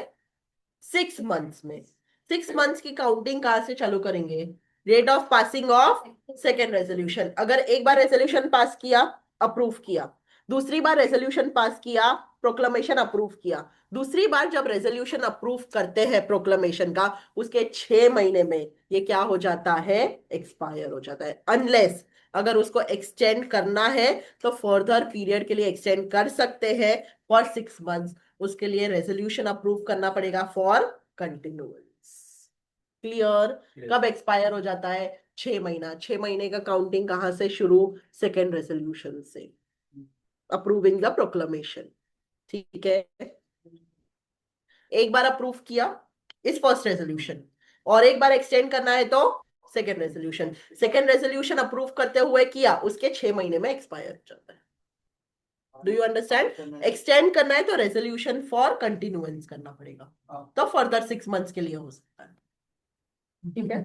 6 मंथ्स में। 6 मंथ्स की काउंटिंग कहां से चालू करेंगे? Rate of passing of second resolution. अगर एक बार रेजोल्यूशन पास किया, अप्रूव किया, दूसरी बार रेजोल्यूशन पास किया, प्रोक्लमेशन अप्रूव किया, दूसरी बार जब रेजोल्यूशन अप्रूव करते हैं प्रोक्लमेशन का, उसके 6 महीने में ये क्या हो जाता है? एक्सपायर हो जाता है। अनलेस अगर उसको एक्सटेंड करना है तो फर्दर पीरियड के लिए एक्सटेंड कर सकते हैं फॉर 6 मंथ्स। उसके लिए रेजोल्यूशन अप्रूव करना पड़ेगा फॉर कंटिन्यूअंस। क्लियर? कब एक्सपायर हो जाता है? 6 महीना। 6 महीने का काउंटिंग कहां से शुरू? सेकेंड रेजोल्यूशन से, अप्रूविंग द प्रोक्लमेशन, ठीक है। एक बार अप्रूव किया इस फर्स्ट रेजोल्यूशन, और एक बार एक्सटेंड करना है तो सेकेंड रेजोल्यूशन अप्रूव करते हुए किया, उसके 6 महीने में एक्सपायर जाता है। Do you understand? एक्सटेंड करना है तो रेजोल्यूशन फॉर कंटिन्यूएंस करना पड़ेगा, तो फर्दर 6 मंथ्स के लिए हो सकता है। ठीक है,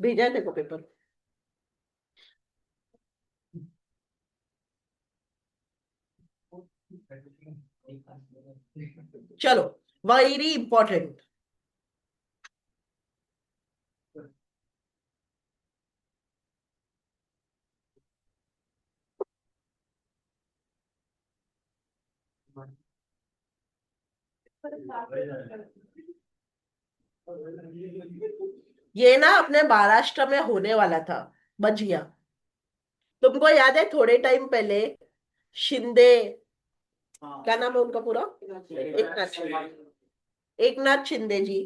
भेजा है देखो पेपर। चलो, वेरी इंपॉर्टेंट, ये ना अपने महाराष्ट्र में होने वाला था, बच गया। तुमको याद है थोड़े टाइम पहले शिंदे, क्या नाम है उनका पूरा, एकनाथ शिंदे जी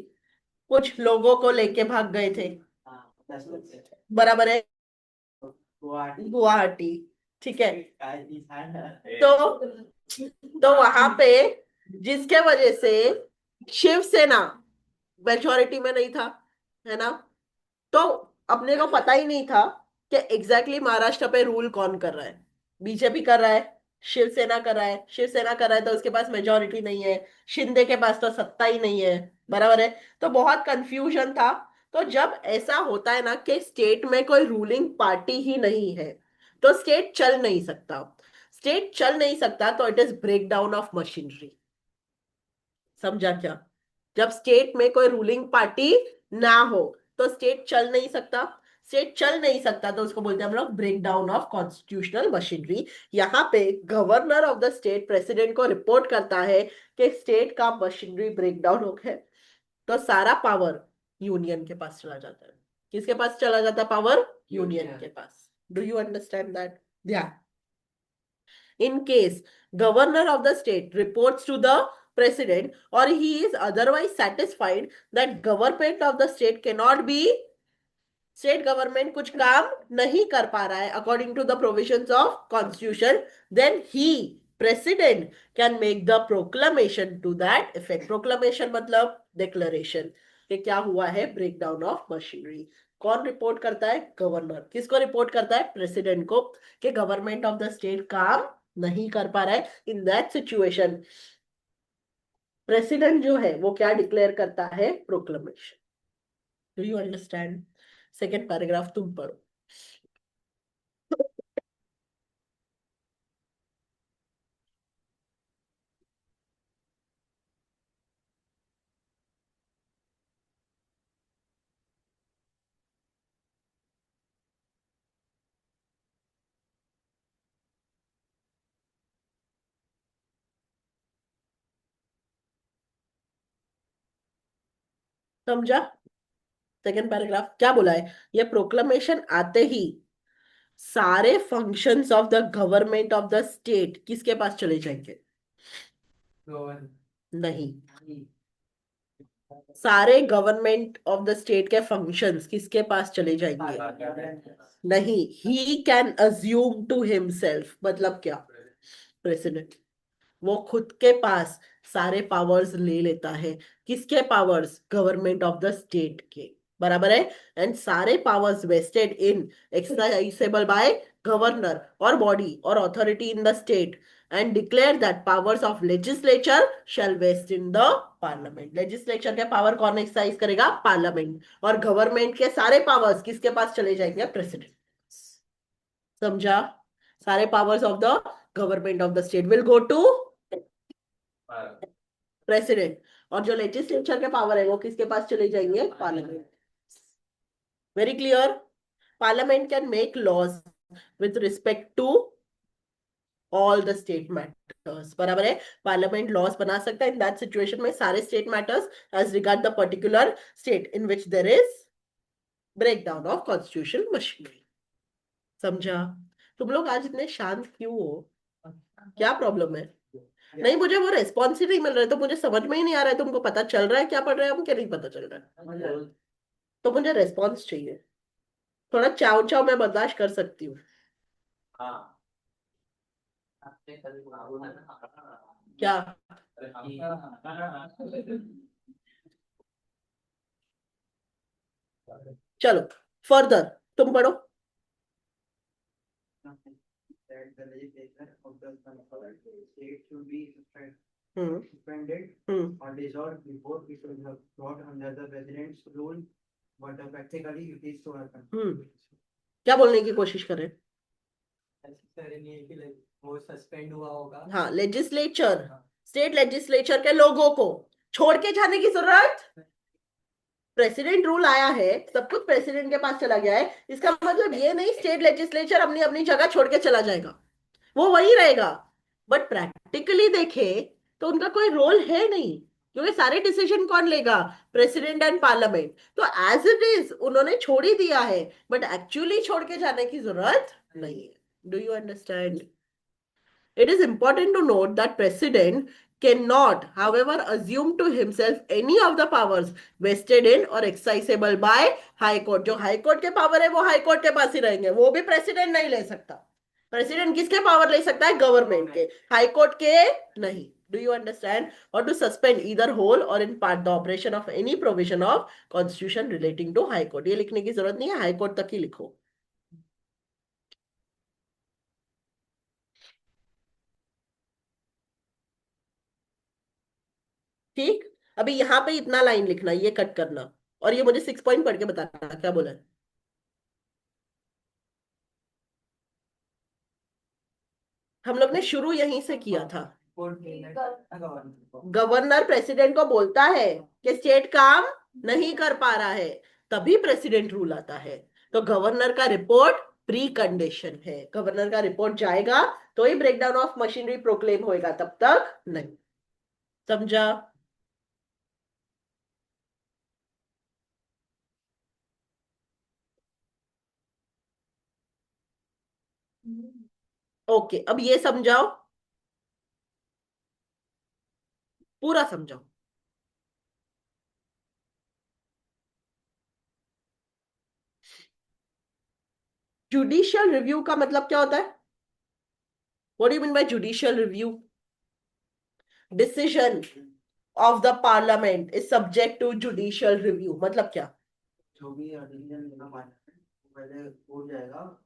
कुछ लोगों को लेके भाग गए थे, बराबर है, गुवाहाटी। ठीक है, तो वहां पे जिसके वजह से शिवसेना मेजोरिटी में नहीं था, है ना, तो अपने को पता ही नहीं था कि एग्जैक्टली महाराष्ट्र पे रूल कौन कर रहा है। बीजेपी कर रहा है, शिवसेना कर रहा है, शिवसेना कर रहा है तो उसके पास मेजोरिटी नहीं है, शिंदे के पास तो सत्ता ही नहीं है, बराबर है। तो बहुत कंफ्यूजन था। तो जब ऐसा होता है ना कि स्टेट में कोई रूलिंग पार्टी ही नहीं है, तो स्टेट चल नहीं सकता। स्टेट चल नहीं सकता तो it is break down of machinery. समझा क्या? जब स्टेट में कोई रूलिंग पार्टी ना हो तो स्टेट चल नहीं सकता। स्टेट चल नहीं सकता तो उसको बोलते हैं हम लोग break down of constitutional machinery. यहाँ पे governor of the state president को रिपोर्ट करता है कि स्टेट का मशीनरी ब्रेक डाउन हो गया, तो सारा पावर यूनियन के पास चला जाता है। किसके पास चला जाता है पावर? यूनियन के पास। Do you understand that? ध्यान, in case governor of the state reports to the president or he is otherwise satisfied that government of the state cannot be, state government कुछ काम नहीं कर पा रहा है according to the provisions of constitution, then ही president can make the proclamation to that effect. Proclamation मतलब declaration कि क्या हुआ है, ब्रेक डाउन ऑफ मशीनरी। कौन रिपोर्ट करता है? गवर्नर। किसको रिपोर्ट करता है? प्रेसिडेंट को, कि गवर्नमेंट ऑफ द स्टेट काम नहीं कर पा रहा है। इन दैट सिचुएशन प्रेसिडेंट जो है वो क्या डिक्लेयर करता है? Proclamation. Do you understand? Second paragraph तुम पढ़ो। समझा? सेकेंड पैराग्राफ क्या बोला है? ये प्रोक्लेमेशन आते ही सारे functions of the government of the state किसके पास चले जाएंगे? नहीं, सारे गवर्नमेंट ऑफ द स्टेट के फंक्शंस किसके पास चले जाएंगे? नहीं, he can assume to himself, मतलब क्या? प्रेसिडेंट वो खुद के पास सारे पावर्स ले लेता है। किसके powers? Government of the state के, बराबर है। एंड सारे powers vested in exercisable by governor और बॉडी और authority in the state, and declare that powers of legislature shall vest in the parliament. Legislature के पावर कौन एक्सरसाइज करेगा? Parliament. और गवर्नमेंट के सारे पावर्स किसके पास चले जाएंगे? प्रेसिडेंट। समझा? सारे powers of the government of the state will go to president, और जो लेजिस्लेचर के पावर है वो किसके पास चले जाएंगे? Parliament. Very clear? Parliament can make laws with respect to all the state matters, बराबर है। पार्लियामेंट लॉज बना सकता है इन दैट सिचुएशन में सारे state matters as regard the particular state in which there is break down of constitution machinery. समझा? तुम लोग आज इतने शांत क्यों हो? क्या प्रॉब्लम है? नहीं, मुझे वो रेस्पॉन्स ही नहीं मिल रहा है, तो मुझे समझ में ही नहीं आ रहा है तुमको पता चल रहा है क्या पढ़ रहे हैं हम, क्या नहीं पता चल रहा है। तो मुझे रेस्पॉन्स चाहिए। थोड़ा चाव चाव मैं बर्दाश्त कर सकती हूँ। क्या? चलो फर्दर तुम पढ़ो। That the legislature of the state should be hmm suspended or dissolved before it will have brought under the president's rule, but practically it is to happen. क्या बोलने की कोशिश कर रहे हैं? Necessary नहीं है कि वो सस्पेंड हुआ होगा। हाँ, लेजिस्लेचर, स्टेट लेजिस्लेचर के लोगों को छोड़ के जाने की जरूरत, प्रेसिडेंट रूल आया है, सब कुछ प्रेसिडेंट के पास चला गया है, इसका मतलब ये नहीं स्टेट लेजिस्लेचर अपनी अपनी जगह छोड़ के चला जाएगा, वो वही रहेगा। बट प्रैक्टिकली देखे तो उनका कोई रोल है नहीं, क्योंकि सारे डिसीजन कौन लेगा? President and parliament. तो एज इट इज उन्होंने छोड़ ही दिया है, बट एक्चुअली छोड़ के जाने की जरूरत नहीं है। Do you understand? It is important to note that President cannot, however, assume to himself any of the powers vested in or exercisable by High Court. जो High Court के पावर है वो High Court के पास ही रहेंगे, वो भी president नहीं ले सकता। प्रेसिडेंट किसके पावर ले सकता है? गवर्नमेंट के, हाई कोर्ट के नहीं। Do you understand? Or to suspend either whole or in part the operation of any provision of constitution relating to High Court. ये लिखने की जरूरत नहीं है, हाई कोर्ट तक ही लिखो। ठीक, अभी यहाँ पे इतना लाइन लिखना, ये कट करना, और ये मुझे 6 पॉइंट पढ़ के बताना क्या बोला है। हम लोग ने शुरू यहीं से किया था। गवर्नर प्रेसिडेंट को बोलता है कि स्टेट काम नहीं कर पा रहा है, तभी प्रेसिडेंट रूल आता है। तो गवर्नर का रिपोर्ट प्री कंडीशन है, गवर्नर का रिपोर्ट जाएगा तो ही ब्रेकडाउन ऑफ मशीनरी प्रोक्लेम होएगा, तब तक नहीं। समझा? ओके, अब ये समझाओ, पूरा समझाओ। जुडिशियल रिव्यू का मतलब क्या होता है? What do you mean by judicial review? Decision of the parliament is subject to judicial review, मतलब क्या? जो भी डिसीजन लेना पहले हो जाएगा,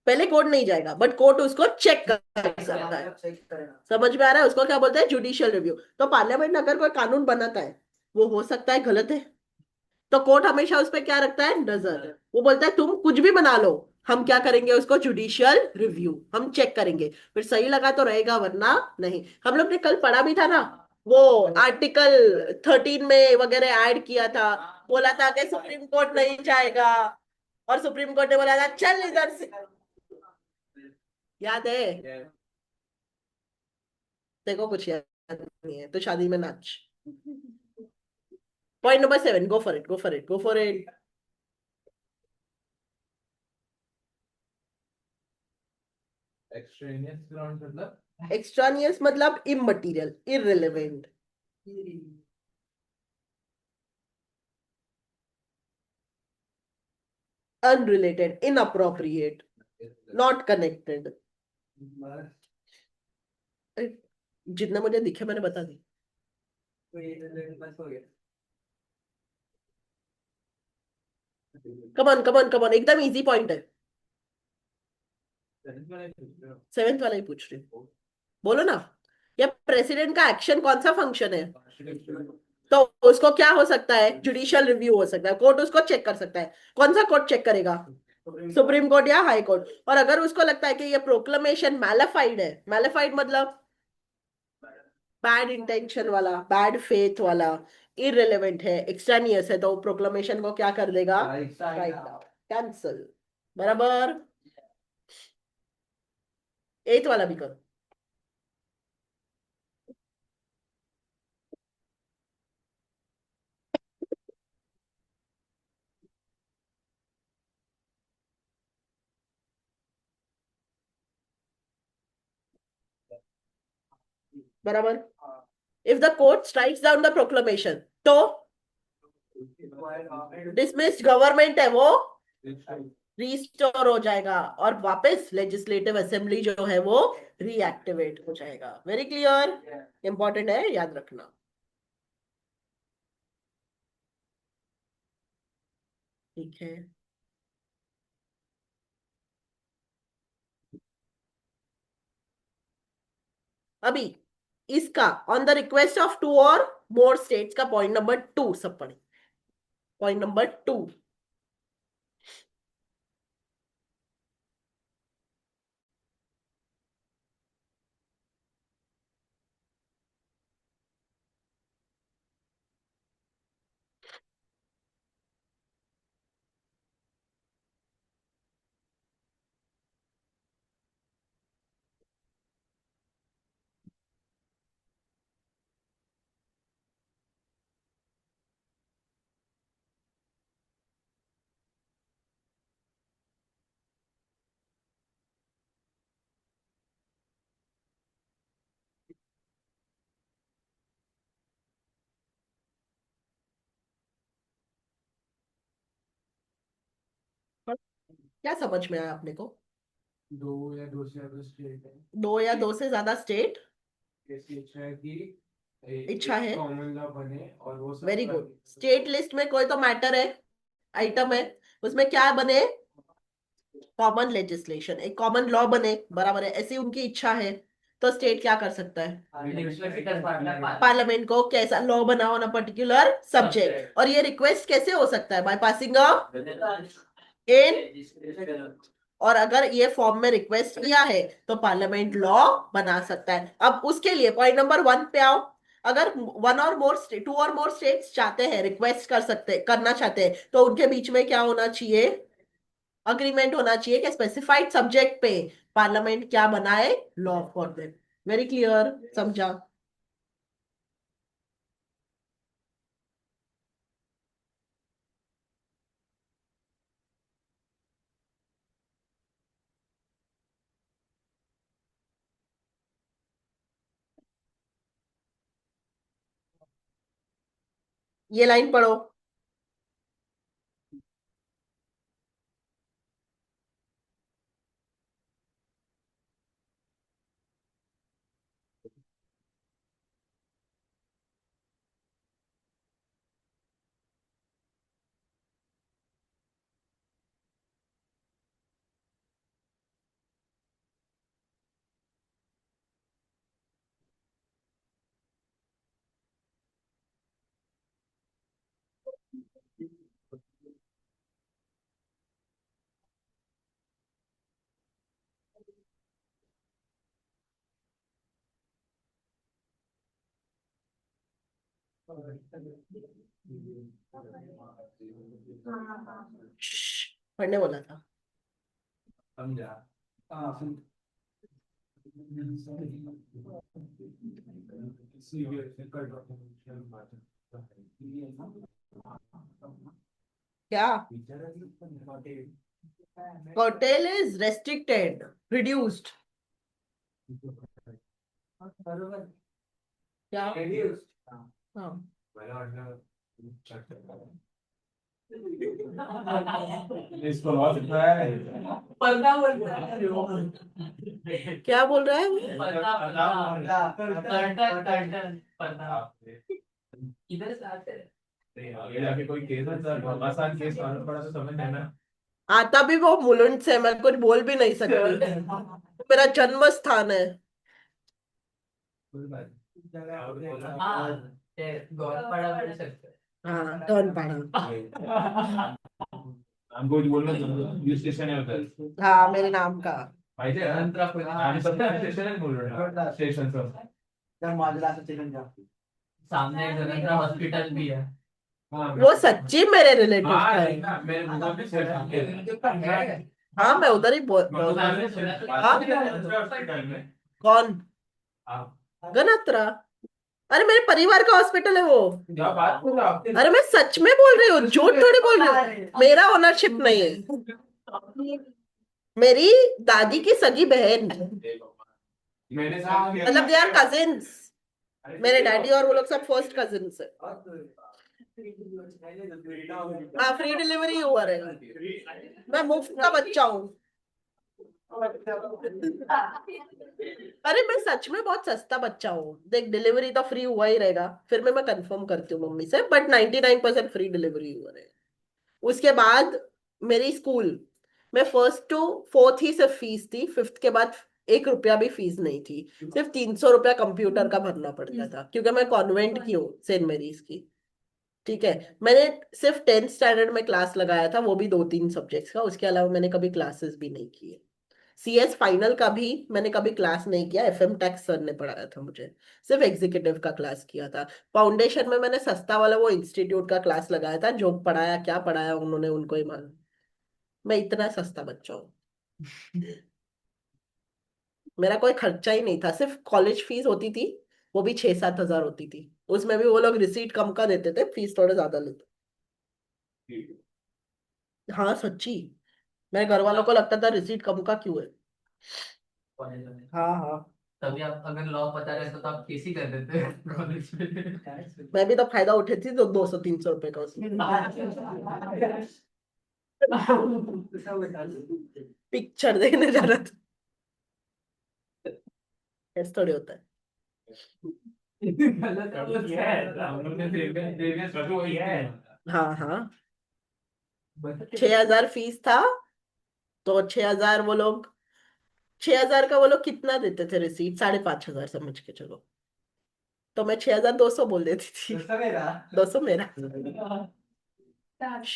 पहले कोर्ट नहीं जाएगा, बट कोर्ट उसको चेक कर सकता है। चेक करेगा। समझ में आ रहा है? उसको क्या बोलते हैं? Judicial review. तो पार्लियामेंट अगर कोई कानून बनाता है, वो हो सकता है गलत है, तो कोर्ट हमेशा उस पर क्या रखता है? नजर। वो बोलता है तुम कुछ भी बना लो, हम क्या करेंगे? उसको जुडिशियल रिव्यू, हम चेक करेंगे, फिर सही लगा तो रहेगा, वरना नहीं। हम लोग ने कल पढ़ा भी था ना, वो आर्टिकल 13 में वगैरह ऐड किया था, बोला था कि सुप्रीम कोर्ट नहीं जाएगा, और सुप्रीम कोर्ट ने बोला था चल इधर से। याद है? देखो कुछ याद नहीं है तो शादी में नाच। Point number 7, go for it, go for it, go for it. Extraneous ground मतलब? एक्सट्रानियस मतलब immaterial, irrelevant. Unrelated, inappropriate, not connected. जितना मुझे दिखे मैंने बता दी। कमॉन कमॉन कमॉन, एकदम इजी पॉइंट है। 7th वाला ही पूछ रही हूँ, बोलो ना। या प्रेसिडेंट का एक्शन कौन सा फंक्शन है? तो उसको क्या हो सकता है? जुडिशियल रिव्यू हो सकता है, कोर्ट उसको चेक कर सकता है। कौन सा कोर्ट चेक करेगा? सुप्रीम कोर्ट या हाई कोर्ट। और अगर उसको लगता है कि ये प्रोक्लेमेशन मैलिफाइड है, मैलिफाइड मतलब बैड इंटेंशन वाला, बैड फेथ वाला, इररिलेवेंट है, एक्सट्रानियस है, तो प्रोक्लेमेशन को क्या कर देगा? Write down, cancel. बराबर? 8th वाला भी करो। बराबर? If the court strikes down the proclamation, तो डिसमिस्ड गवर्नमेंट है वो रिस्टोर हो जाएगा, और वापस लेजिस्लेटिव असेंबली जो है वो रीएक्टिवेट हो जाएगा। Very clear? इंपॉर्टेंट है, याद रखना। ठीक है। अभी इसका on the request of two और मोर स्टेट्स का पॉइंट नंबर 2 सब पढ़े। पॉइंट नंबर 2, क्या समझ में आया अपने को? दो या दो से ज्यादा स्टेट है, 2 या 2 से ज्यादा स्टेट ऐसी इच्छा है कि इच्छा है। कॉमन लॉ बने और वो सब वेरी गुड। स्टेट लिस्ट में कोई तो मैटर है, आइटम है, उसमें क्या बने? कॉमन लेजिस्लेशन, एक कॉमन लॉ बने, बराबर है, ऐसी उनकी इच्छा है। तो स्टेट क्या कर सकता है? पार्लियामेंट को कैसा लॉ बनाओ ना पर्टिकुलर सब्जेक्ट। और ये रिक्वेस्ट कैसे हो सकता है? बाय पासिंग अ इन, और अगर ये फॉर्म में रिक्वेस्ट किया है तो पार्लियामेंट लॉ बना सकता है। अब उसके लिए पॉइंट नंबर 1 पे आओ। अगर वन और मोर स्टेट, 2 और मोर स्टेट्स चाहते हैं, रिक्वेस्ट कर सकते, करना चाहते हैं, तो उनके बीच में क्या होना चाहिए? अग्रीमेंट होना चाहिए कि स्पेसिफाइड सब्जेक्ट पे पार्लियामेंट क्या बनाए? Law for them. Very clear, समझा? ये लाइन पढ़ो। श्श्श, पढ़ने बोला था। समझा। क्या? curtail is restricted, reduced। क्या? हाँ। इसको बहुत है। पढ़ना बोलता है। क्या बोल रहा है वो? इधर से आते हैं। आगे जाके कोई केस आसान केस आना पड़ा तो समझ है ना। आता भी वो मुलुंड से, मैं कुछ बोल भी नहीं सकती। मेरा जन्म स्थान है। कोई बात नहीं। हाँ, गौरपाड़ा बोल सकते हैं। हाँ, टर्न पाड़ा। हमको कुछ बोलना पुलिस स्टेशन है उधर। हाँ, मेरे नाम का। माहिती आहे आणि सत्तर स्टेशन आहे बोल रहा स्टेशन तर माझ्या असं चिकन जा सामने एक जगन्नाथ हॉस्पिटल भी है। वो सच्ची मेरे रिलेटिव हाँ है। देखना मेरे मुंह में स्टेशन है। हाँ, मैं उधर ही बोल। हाँ? हॉस्पिटल में कौन? आप गनत्रा। अरे मेरे परिवार का हॉस्पिटल है वो। क्या बात कर रहे हो आप? अरे मैं सच में बोल रही हूँ, झूठ थोड़ी बोल रही हूँ। मेरा ओनरशिप नहीं है। मेरी दादी की सगी बहन, मैंने साथ किया। मतलब दे आर कजिन्स। मेरे डैडी और वो लोग सब फर्स्ट कजिन्स है। हाँ, फ्री डिलीवरी हुआ है। मैं मुफ्त का बच्चा हूँ। अरे मैं सच में बहुत सस्ता बच्चा हूँ। देख, डिलीवरी तो फ्री हुआ ही रहेगा, फिर मैं कंफर्म करती हूँ मम्मी से, बट 99% फ्री डिलीवरी हुआ रहेगा। उसके बाद मेरी स्कूल में फर्स्ट टू फोर्थ ही सिर्फ फीस थी, फिफ्थ के बाद 1 रुपया भी फीस नहीं थी। सिर्फ 300 रुपया कंप्यूटर का भरना पड़ता था, क्योंकि मैं कॉन्वेंट की हूँ, सेंट मेरीज की। ठीक है, मैंने सिर्फ 10th स्टैंडर्ड में क्लास लगाया था, वो भी 2-3 सब्जेक्ट्स का, उसके अलावा मैंने कभी क्लासेस भी नहीं किए। CS फाइनल का भी मैंने कभी क्लास नहीं किया, FM टैक्स सर ने पढ़ाया था मुझे, सिर्फ एग्जीक्यूटिव का क्लास किया था। फाउंडेशन में मैंने सस्ता वाला वो इंस्टीट्यूट का क्लास लगाया था, जो पढ़ाया क्या पढ़ाया उन्होंने उनको ही मालूम। मैं इतना सस्ता बच्चा हूँ, मेरा कोई खर्चा ही नहीं था, सिर्फ कॉलेज फीस होती थी, वो भी 6-7 हजार होती थी, उसमें भी वो लोग रिसीट कम का देते थे, फीस थोड़ा ज्यादा लेते। हाँ सच्ची, मेरे घर वालों को लगता था रिसीट कम का क्यों है। कॉलेज में हाँ हाँ, तभी आप अगर लॉ पता रहता तो आप केस ही कर देते कॉलेज में। मैं भी तो फायदा उठे थी, तो 200-300 रुपए का उसमें पिक्चर देखने जा रहा था, ऐसे थोड़ी होता है। गलत है, वो क्या है हम लोग ने प्रीवियस हाँ हाँ, 6 हजार फीस था, तो 6 हजार वो लोग, 6 हजार का वो लोग कितना देते थे रिसीट, 5,500 समझ के चलो, तो मैं 6,200 बोल देती थी। 200 मेरा,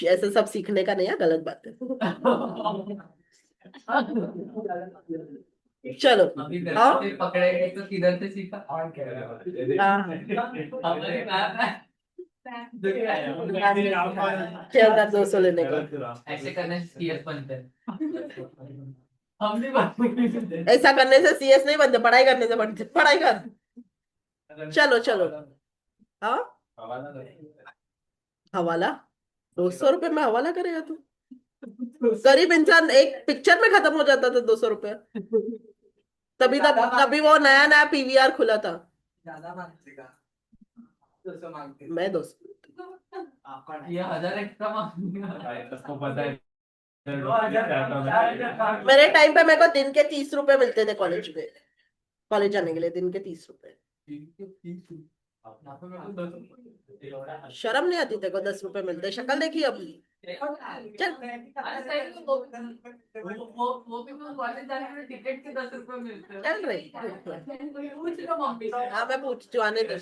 ऐसे सब सीखने का नहीं है, गलत बात है। चलो अभी घर हाँ से पकड़े गए तो किधर से सीखा और क्या हाँ, हमारे मैम 6,200 लेने का, ऐसे करने से सीएस बनते हैं। हम भी बात नहीं करते। ऐसा करने से CS नहीं बनते, पढ़ाई करने से बनते, पढ़ाई कर। चलो चलो, हाँ हवाला, 200 रुपए में हवाला करेगा तू? गरीब इंसान एक पिक्चर में खत्म हो जाता था 200 रुपए। तभी तब तभी वो नया नया PVR खुला था। ज्यादा मांगेगा, 200 मांगते मैं 200, आपका ये 1000 एक्स्ट्रा मांगेगा। उसको पता है। मेरे टाइम पे मेरे को दिन के 30 रुपए मिलते थे कॉलेज में, कॉलेज जाने के लिए दिन के 30 रुपए। शर्म नहीं आती तेरे को? 10 रुपए मिलते, शक्ल देखी अपनी। चल वो भी तो कॉलेज जाने में टिकट के 10 रुपए मिलते हैं। चल रही, पूछ लो मम्मी से। हाँ मैं पूछती हूँ, आने दे।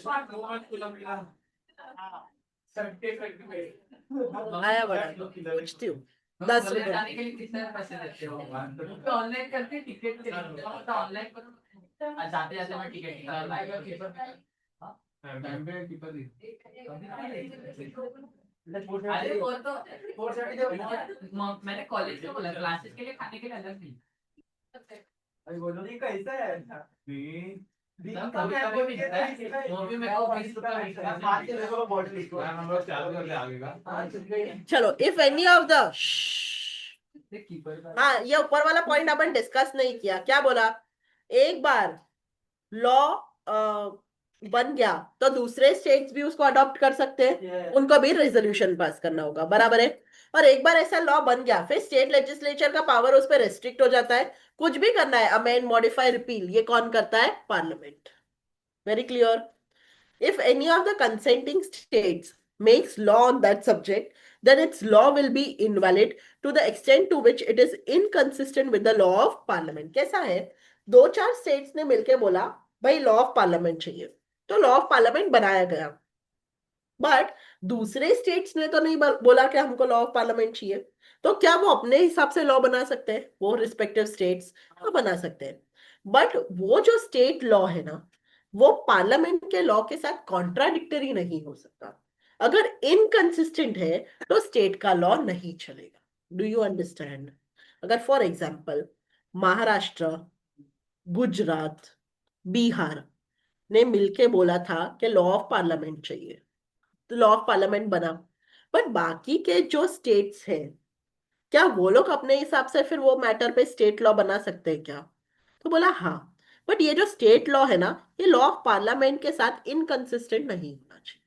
आया बड़ा, पूछती हूँ। 10 रुपए जाने के लिए कितने पैसे देते हो? ऑनलाइन करके टिकट के लिए ऑनलाइन करो। जाते जाते मैं टिकट निकाल अरे वो तो मैंने कॉलेज में बोला, क्लासेस के लिए खाने के लिए अलग नहीं। अभी बोलो नहीं कैसा है वो भी मेरे को 20 रुपए चलो, इफ एनी ऑफ द, हाँ ये ऊपर वाला पॉइंट अपन डिस्कस नहीं किया, क्या बोला? एक बार लॉ बन गया तो दूसरे स्टेट्स भी उसको अडॉप्ट कर सकते हैं, उनको भी रेजोल्यूशन पास करना होगा, बराबर है। और एक बार ऐसा लॉ बन गया, फिर स्टेट लेजिस्लेचर का पावर उस पर रेस्ट्रिक्ट हो जाता है, कुछ भी करना है, अमेंड, मॉडिफाई, रिपील, ये कौन करता है? Parliament. Very clear. If any of the consenting states makes law on that subject, then its law will be invalid to the extent to which it is inconsistent with the law of parliament. कैसा है? 2-4 states ने मिलके बोला भाई law of parliament चाहिए, तो law of parliament बनाया गया। बट दूसरे स्टेट्स ने तो नहीं बोला कि हमको लॉ ऑफ पार्लियामेंट चाहिए, तो क्या वो अपने हिसाब से लॉ बना सकते हैं? वो रिस्पेक्टिव स्टेट्स बना सकते हैं, बट वो जो स्टेट लॉ है ना, वो पार्लियामेंट के लॉ के साथ कॉन्ट्राडिक्टरी नहीं हो सकता। अगर इनकंसिस्टेंट है तो स्टेट का लॉ नहीं चलेगा। Do you understand? अगर फॉर एग्जाम्पल महाराष्ट्र, गुजरात, बिहार ने मिलके बोला था कि लॉ ऑफ पार्लियामेंट चाहिए, तो लॉ ऑफ पार्लियामेंट बना, बट बाकी के जो स्टेट्स हैं, क्या वो लोग अपने हिसाब से फिर वो मैटर पे स्टेट लॉ बना सकते हैं क्या? तो बोला हाँ, बट ये जो स्टेट लॉ है ना, ये लॉ ऑफ पार्लियामेंट के साथ इनकंसिस्टेंट नहीं होना चाहिए,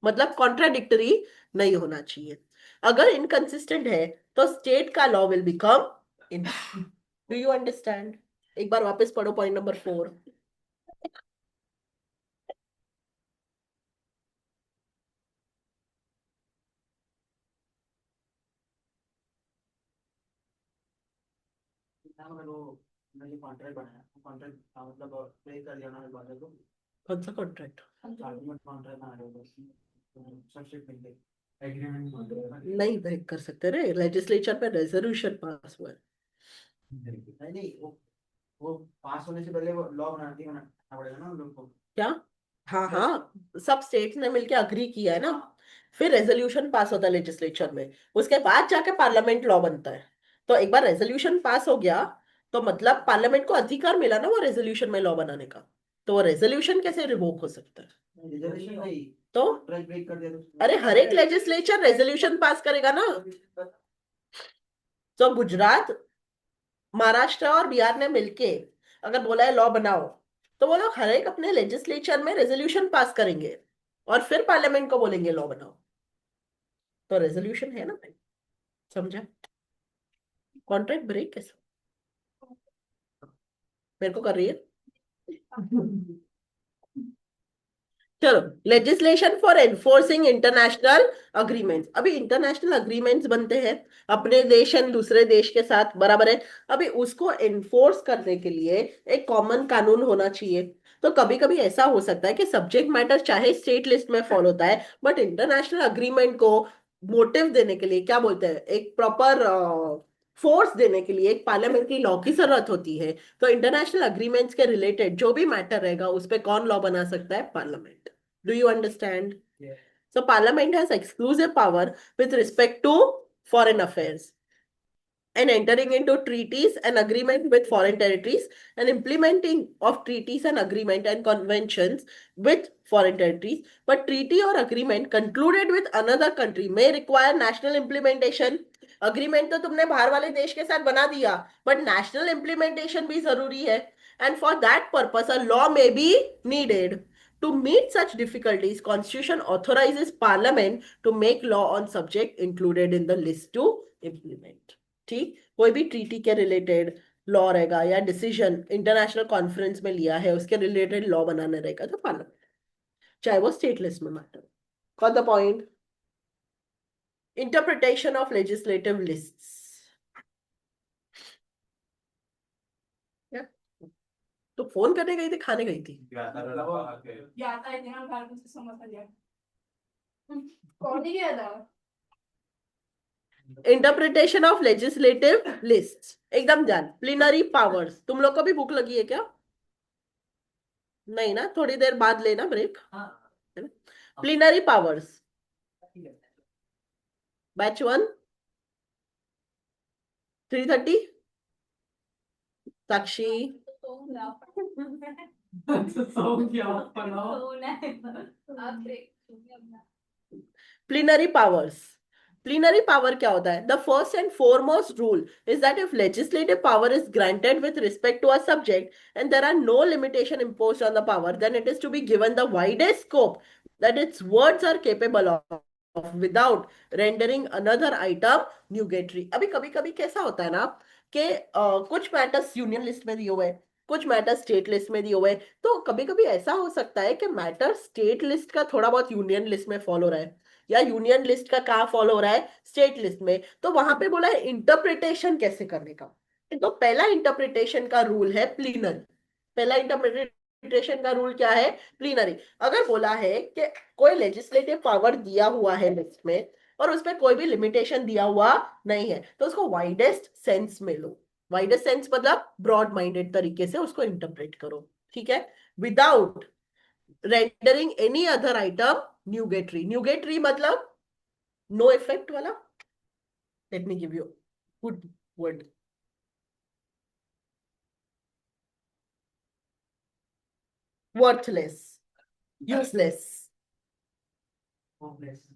मतलब कॉन्ट्राडिक्टरी नहीं होना चाहिए। अगर इनकंसिस्टेंट है तो स्टेट का law will become in. Do you understand? एक बार वापस पढ़ो पॉइंट नंबर 4। ना मगर वो मैंने कॉन्ट्रैक्ट बनाया, कॉन्ट्रैक्ट मतलब पे कर दिया उन्होंने बंदे को, कौन सा कॉन्ट्रैक्ट? आर्गुमेंट कॉन्ट्रैक्ट बना रहे हो सबसे पहले एग्रीमेंट नहीं ब्रेक कर सकते रे, लेजिस्लेचर पे रेजोल्यूशन पास हुआ है। नहीं वो पास होने से पहले वो लॉ बनाना पड़ेगा ना उन लोग को। क्या? हाँ हाँ, सब स्टेट्स ने मिलके अग्री किया है ना, फिर रेजोल्यूशन पास होता है लेजिस्लेचर में, उसके बाद जाके पार्लियामेंट लॉ बनता है। तो एक बार रेजोल्यूशन पास हो गया तो मतलब पार्लियामेंट को अधिकार मिला ना वो रेजोल्यूशन में लॉ बनाने का, तो वो रेजोल्यूशन कैसे रिवोक हो सकता है? रिजर्वेशन नहीं, तो कॉन्ट्रैक्ट ब्रेक कर दिया तो अरे हर एक लेजिस्लेचर रेजोल्यूशन पास करेगा ना। तो गुजरात, महाराष्ट्र और बिहार ने मिलके अगर बोला है लॉ बनाओ, तो वो लोग हर एक अपने लेजिस्लेचर में रेजोल्यूशन पास करेंगे और फिर पार्लियामेंट को बोलेंगे लॉ बनाओ। तो रेजोल्यूशन है ना भाई, समझा? कॉन्ट्रैक्ट ब्रेक कैसे? मेरे को कर रही है। चलो, legislation for enforcing international agreements. अभी इंटरनेशनल अग्रीमेंट्स बनते हैं अपने देश एंड दूसरे देश के साथ, बराबर है। अभी उसको एनफोर्स करने के लिए एक कॉमन कानून होना चाहिए। तो कभी कभी ऐसा हो सकता है कि सब्जेक्ट मैटर चाहे स्टेट लिस्ट में फॉलो होता है, बट इंटरनेशनल अग्रीमेंट को मोटिव देने के लिए, क्या बोलते हैं, एक प्रॉपर फोर्स देने के लिए एक पार्लियामेंट्री लॉ की जरूरत होती है। तो इंटरनेशनल अग्रीमेंट्स के रिलेटेड जो भी मैटर रहेगा उस पे कौन लॉ बना सकता है? Parliament. Do you understand? So Parliament has exclusive power with respect to foreign affairs and entering into treaties and agreement with foreign territories and implementing of treaties and agreement and conventions with foreign territories. But treaty or agreement concluded with another country may require national implementation. Agreement तो तुमने बाहर वाले देश के साथ बना दिया, but national implementation भी जरूरी है, and for that purpose a law may be needed. To meet such difficulties, Constitution authorizes Parliament to make law on subject included in the list to implement. ठीक, कोई भी ट्रीटी के related law रहेगा या decision international conference में लिया है उसके रिलेटेड लॉ बनाने रहेगा तो पार्लियामेंट, चाहे वो स्टेट लिस्ट में matter. Got the point? Interpretation of legislative lists. तो फोन करने गई थी, खाने गई थी? जाता है ध्यान घर में से समझ आ जाए। कौन ही गया था? इंटरप्रिटेशन ऑफ लेजिस्लेटिव लिस्ट, एकदम ध्यान। प्लीनरी पावर्स, तुम लोग को भी भूख लगी है क्या? नहीं ना, थोड़ी देर बाद लेना ब्रेक। Plenary powers, batch 1 3:30। साक्षी, प्लीनरी पावर्स। प्लीनरी पावर क्या होता है? The first and foremost rule is that if legislative power is granted with respect to a subject and there are no limitation imposed on the power, then it is to be given the widest scope that its words are capable of without rendering another item nugatory. अभी कभी कभी कैसा होता है ना कि कुछ matters union list में दिए हुए हैं, कुछ मैटर स्टेट लिस्ट में दिए हुए हैं, तो कभी कभी ऐसा हो सकता है कि मैटर स्टेट लिस्ट का थोड़ा बहुत यूनियन लिस्ट में फॉलो रहा है या यूनियन लिस्ट का कहाँ फॉलो हो रहा है, स्टेट लिस्ट में। तो वहां पे बोला है इंटरप्रिटेशन कैसे करने का। तो पहला इंटरप्रिटेशन का रूल है प्लीनरी। पहला इंटरप्रिटेशन का रूल क्या है? प्लीनरी। अगर बोला है कि कोई लेजिस्लेटिव पावर दिया हुआ है लिस्ट में और उसमें कोई भी लिमिटेशन दिया हुआ नहीं है, तो उसको वाइडेस्ट सेंस में लो। वाइडेस्ट सेंस मतलब ब्रॉड माइंडेड तरीके से उसको इंटरप्रेट करो, ठीक है, without rendering any other item nugatory. Nugatory मतलब नो इफेक्ट वाला। Let me give you good word. Worthless, useless, hopeless.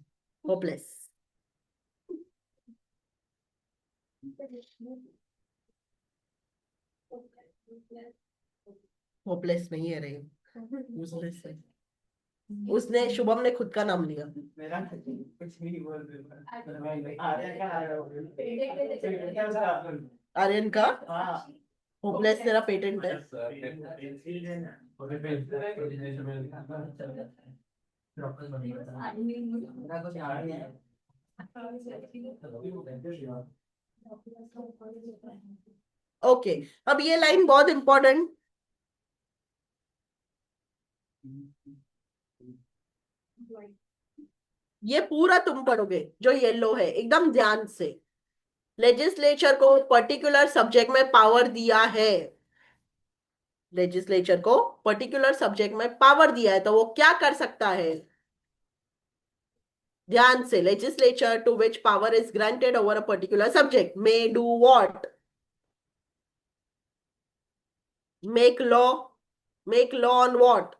Hopeless नहीं है रे, यूजलेस है। उसने, शुभम ने खुद का नाम लिया। मेरा कुछ नहीं बोल रहे आर्या आर्यन का हाँ होपलेस तेरा पेटेंट है। मेरा कुछ आ नहीं है ओके, अब ये लाइन बहुत इंपॉर्टेंट, ये पूरा तुम पढ़ोगे जो येलो है, एकदम ध्यान से। लेजिस्लेचर को पर्टिकुलर सब्जेक्ट में पावर दिया है, लेजिस्लेचर को पर्टिकुलर सब्जेक्ट में पावर दिया है, तो वो क्या कर सकता है? ध्यान से, legislature to which power is granted over a particular subject may do what? Make law, make law on what?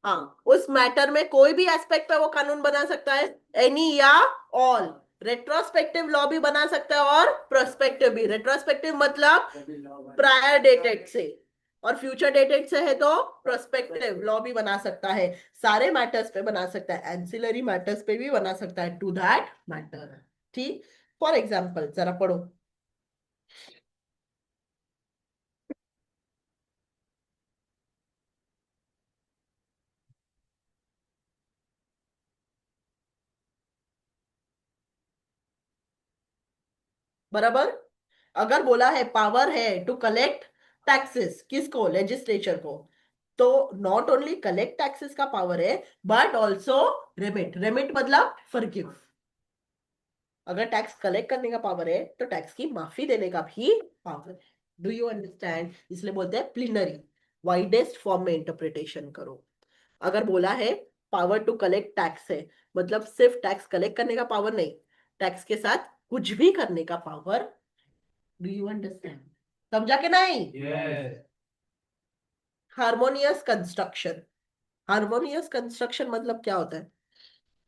हाँ, उस मैटर में कोई भी एस्पेक्ट पे वो कानून बना सकता है, एनी या ऑल। रेट्रोस्पेक्टिव लॉ भी बना सकता है और प्रोस्पेक्टिव भी। रेट्रोस्पेक्टिव मतलब प्रायर डेटेड से, और फ्यूचर डेटेड से है तो प्रोस्पेक्टिव लॉ भी बना सकता है। सारे मैटर्स पे बना सकता है, एंसिलरी मैटर्स पे भी बना सकता है, टू दैट मैटर। ठीक, फॉर एग्जाम्पल जरा पढ़ो। बराबर, अगर बोला है पावर है टू कलेक्ट टैक्सेस, किसको? लेजिस्लेचर को। तो नॉट ओनली कलेक्ट टैक्सेस का पावर है, बट ऑल्सो रेमिट। रेमिट मतलब फॉरगिव। अगर टैक्स कलेक्ट करने का पावर है तो टैक्स की माफी देने का भी पावर है। Do you understand? इसलिए बोलते हैं प्लीनरी, वाइडेस्ट फॉर्म में इंटरप्रिटेशन करो। अगर बोला है पावर टू कलेक्ट टैक्स है, मतलब सिर्फ टैक्स कलेक्ट करने का पावर नहीं, टैक्स के साथ कुछ भी करने का पावर। Do you understand? समझा कि नहीं? Yes. Harmonious construction. Harmonious construction मतलब क्या होता है?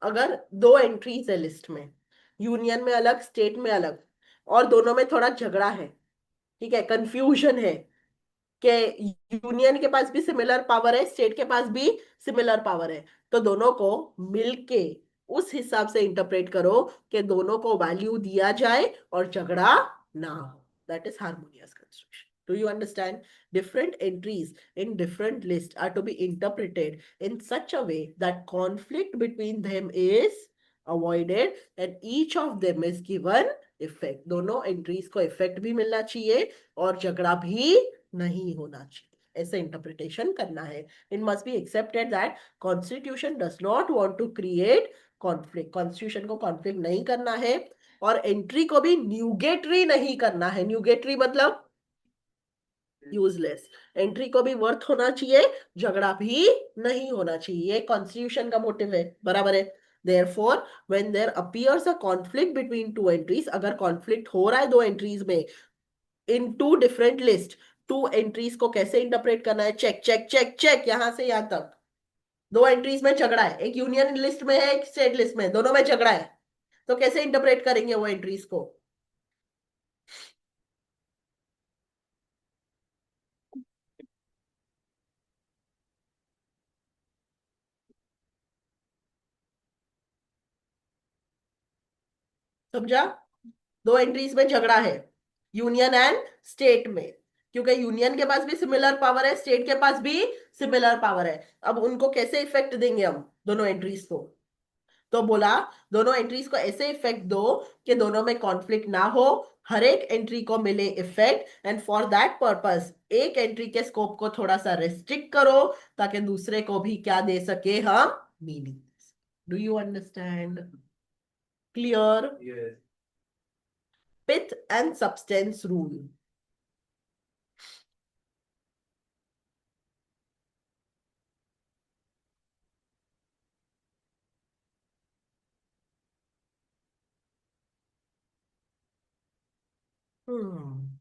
अगर दो एंट्रीज है लिस्ट में, यूनियन में अलग, स्टेट में अलग, और दोनों में थोड़ा झगड़ा है, ठीक है, कंफ्यूजन है कि यूनियन के पास भी सिमिलर पावर है, स्टेट के पास भी सिमिलर पावर है, तो दोनों को मिलके उस हिसाब से इंटरप्रेट करो कि दोनों को वैल्यू दिया जाए और झगड़ा ना हो। That is harmonious construction. Do you understand? Different entries in different lists are to be interpreted in such a way that conflict between them is avoided and each of them is given effect. दोनों entries को effect भी मिलना चाहिए और झगड़ा भी नहीं होना चाहिए, ऐसे इंटरप्रिटेशन करना है। It must be accepted that constitution does not want to create conflict. Constitution को कॉन्फ्लिक्ट नहीं करना है, और एंट्री को भी न्यूगेटरी नहीं करना है। न्यूगेटरी मतलब यूजलेस। एंट्री को भी वर्थ होना चाहिए, झगड़ा भी नहीं होना चाहिए, कॉन्स्टिट्यूशन का मोटिव है। बराबर है? therefore when there appears a conflict between two entries, अगर कॉन्फ्लिक्ट हो रहा है दो एंट्रीज में in two different list, two entries को कैसे इंटरप्रेट करना है? चेक चेक चेक चेक, यहां से यहां तक दो एंट्रीज में झगड़ा है, एक यूनियन लिस्ट में है, एक स्टेट लिस्ट में, दोनों में झगड़ा है, तो कैसे इंटरप्रेट करेंगे वो एंट्रीज को? समझा? दो एंट्रीज में झगड़ा है, यूनियन एंड स्टेट में, क्योंकि यूनियन के पास भी सिमिलर पावर है, स्टेट के पास भी सिमिलर पावर है। अब उनको कैसे इफेक्ट देंगे हम दोनों एंट्रीज को? तो बोला दोनों एंट्रीज को ऐसे इफेक्ट दो कि दोनों में कॉन्फ्लिक्ट ना हो, हर एक एंट्री को मिले effect, and for that purpose एक एंट्री के स्कोप को थोड़ा सा रिस्ट्रिक्ट करो ताकि दूसरे को भी क्या दे सके हम? Meaning. Do you understand? Clear? Yes. Pith and substance rule. Hmm,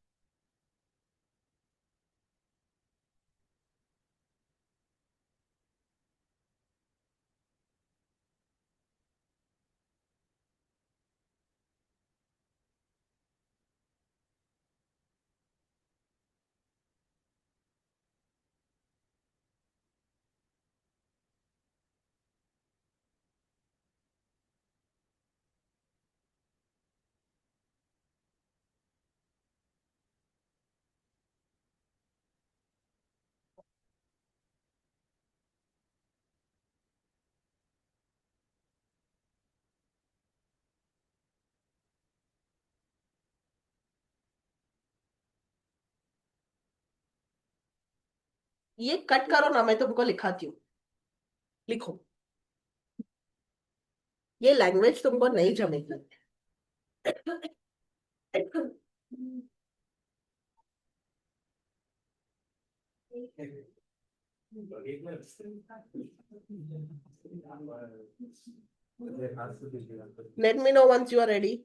ये कट करो ना, मैं तुमको लिखाती हूँ, लिखो। ये लैंग्वेज तुमको नहीं जमेगी। Let me know once you are ready.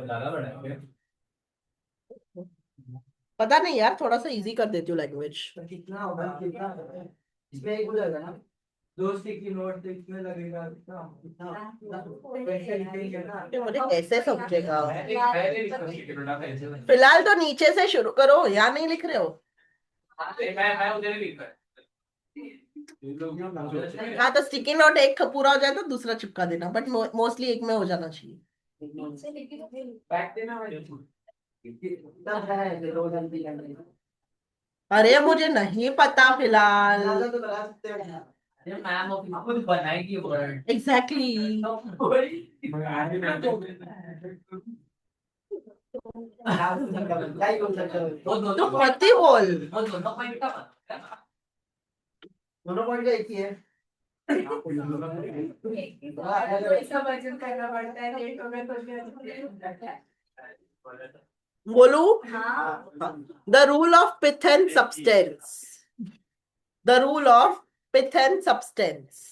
ज्यादा बड़ा है क्या? पता नहीं यार, थोड़ा सा इजी कर देती हूँ लैंग्वेज। कितना होगा, कितना इसमें एक हो जाएगा ना, 2 स्टिकी नोट तो इसमें लगेगा पैसे लिखेंगे ना। मुझे कैसे समझेगा? मैंने लिखा sticky note, आप ऐसे बना। फिलहाल तो नीचे से शुरू करो, या नहीं लिख रहे हो? मैं उधर ही लिखा है। हाँ, तो स्टिकी नोट एक पूरा हो जाए तो दूसरा चिपका देना, बट मोस्टली एक में हो जाना चाहिए। बैठ देना तब है रोज जल्दी करने अरे मुझे नहीं पता फिलहाल। तो बता सकते हैं। ये मैम अपनी खुद बनाएगी वर्ड। एग्जैक्टली। क्या ही बोल सकते हो, तो मत ही बोल। वो दोनों पॉइंट का दोनों पॉइंट का एक ही है। ऐसा वजन करना पड़ता है, लेट हो गए तो बोलू? हाँ, the rule of pith and substance. The rule of pith and substance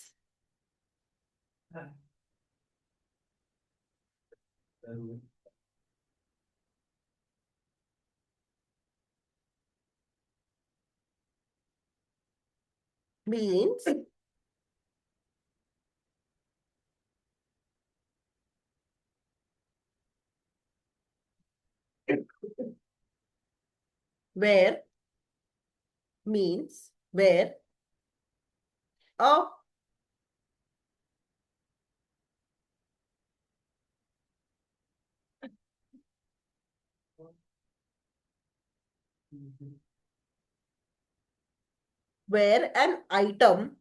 means where means where a where an item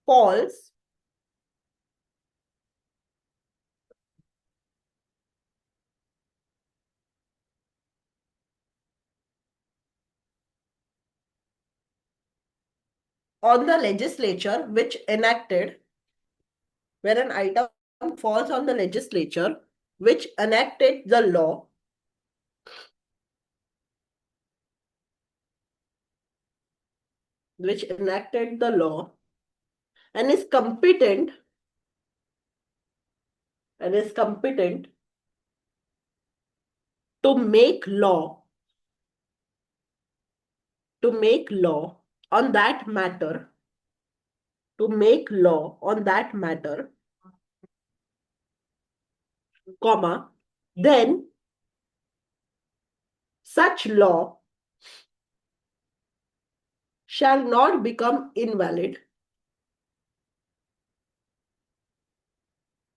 falls on the legislature which enacted, where an item falls on the legislature which enacted the law and is competent to make law on that matter, comma, then such law shall not become invalid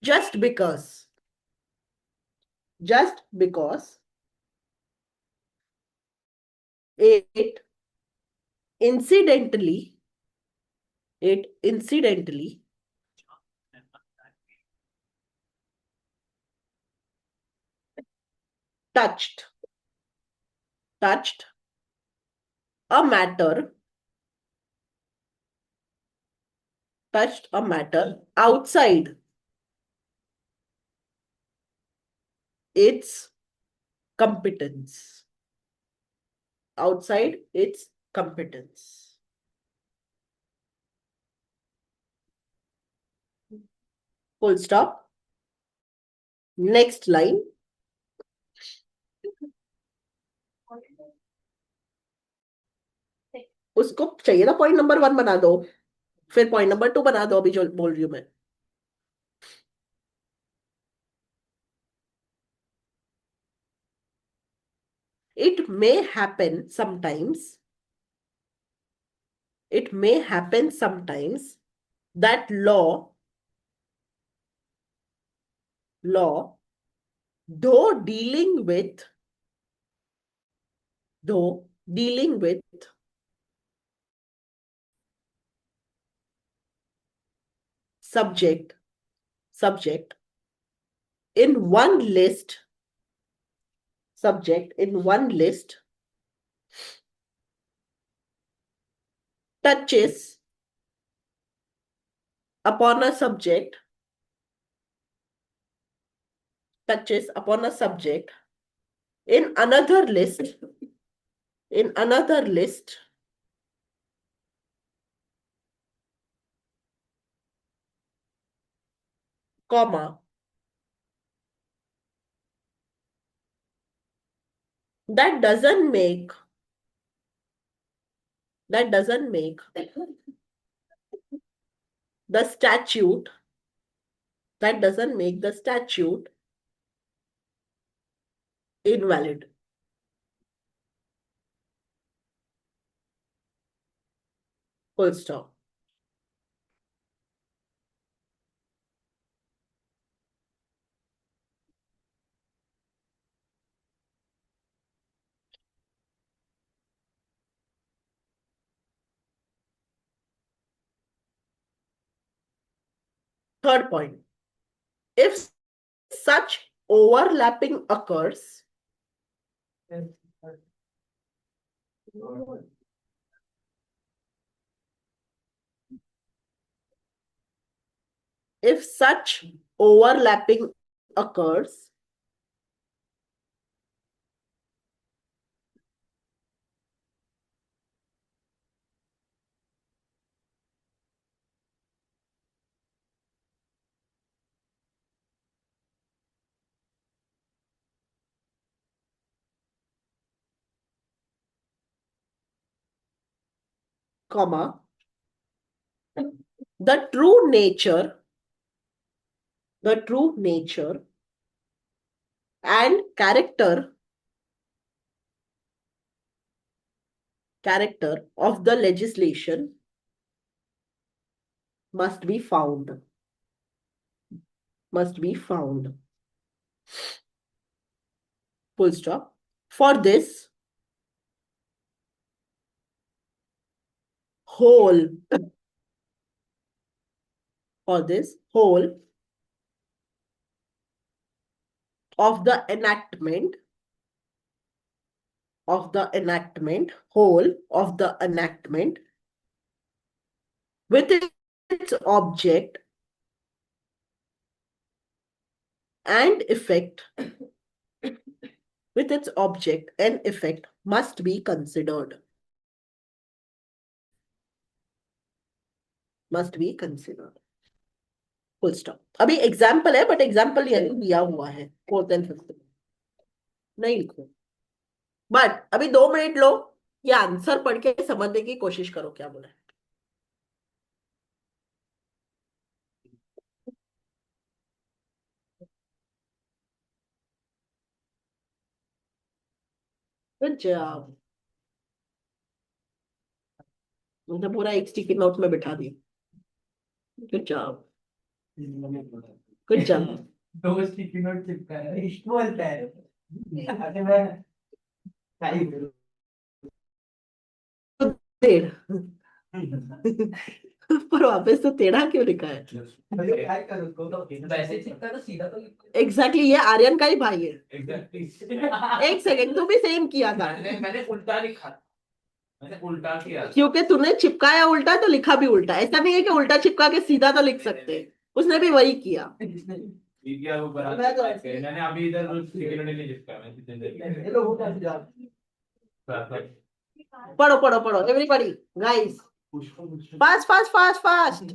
just because it incidentally touched a matter outside its competence. competence. Full stop. Next line. उसको चाहिए था point number 1 बना दो, फिर point number 2 बना दो, अभी जो बोल रही हूं मैं. It may happen sometimes. It may happen sometimes that law, though dealing with subject in one list, touches upon a subject in another list, comma, that doesn't make the statute invalid. Full stop. Third point. If such overlapping occurs, comma, the true nature and character of the legislation must be found. Full stop. For this whole of the enactment, with its object and effect must be considered. Full stop. अभी example है, but example दिया हुआ है 4th and 5th. नहीं लिखो, but अभी 2 minute low, ये answer पढ़ के समझने की कोशिश करो क्या बोला है. Good job. मुझे पूरा एक स्टिकी नोट में बिठा दिया. Good job. Good job. 2 sticky note चिपका है. बोलता है अरे मैं क्या ही बोलूं. टेढ़. पर वापस तो टेढ़ा क्यों लिखा है? मतलब क्या करूं उसको. वैसे चिपका तो सीधा तो एग्जैक्टली ये आर्यन का ही भाई है. एग्जैक्टली. एक सेकंड, तू भी सेम किया था. मैंने उल्टा लिखा, मैंने उल्टा किया. क्योंकि तूने चिपकाया उल्टा तो लिखा भी उल्टा. ऐसा नहीं है कि उल्टा चिपका के सीधा तो लिख सकते. उसने भी वही किया. ठीक है, वो बराबर है. मैंने अभी इधर स्टिकी नोट नहीं चिपका, मैं सीधे ये लोग क्या जा. पढ़ो पढ़ो पढ़ो everybody guys, fast fast fast fast.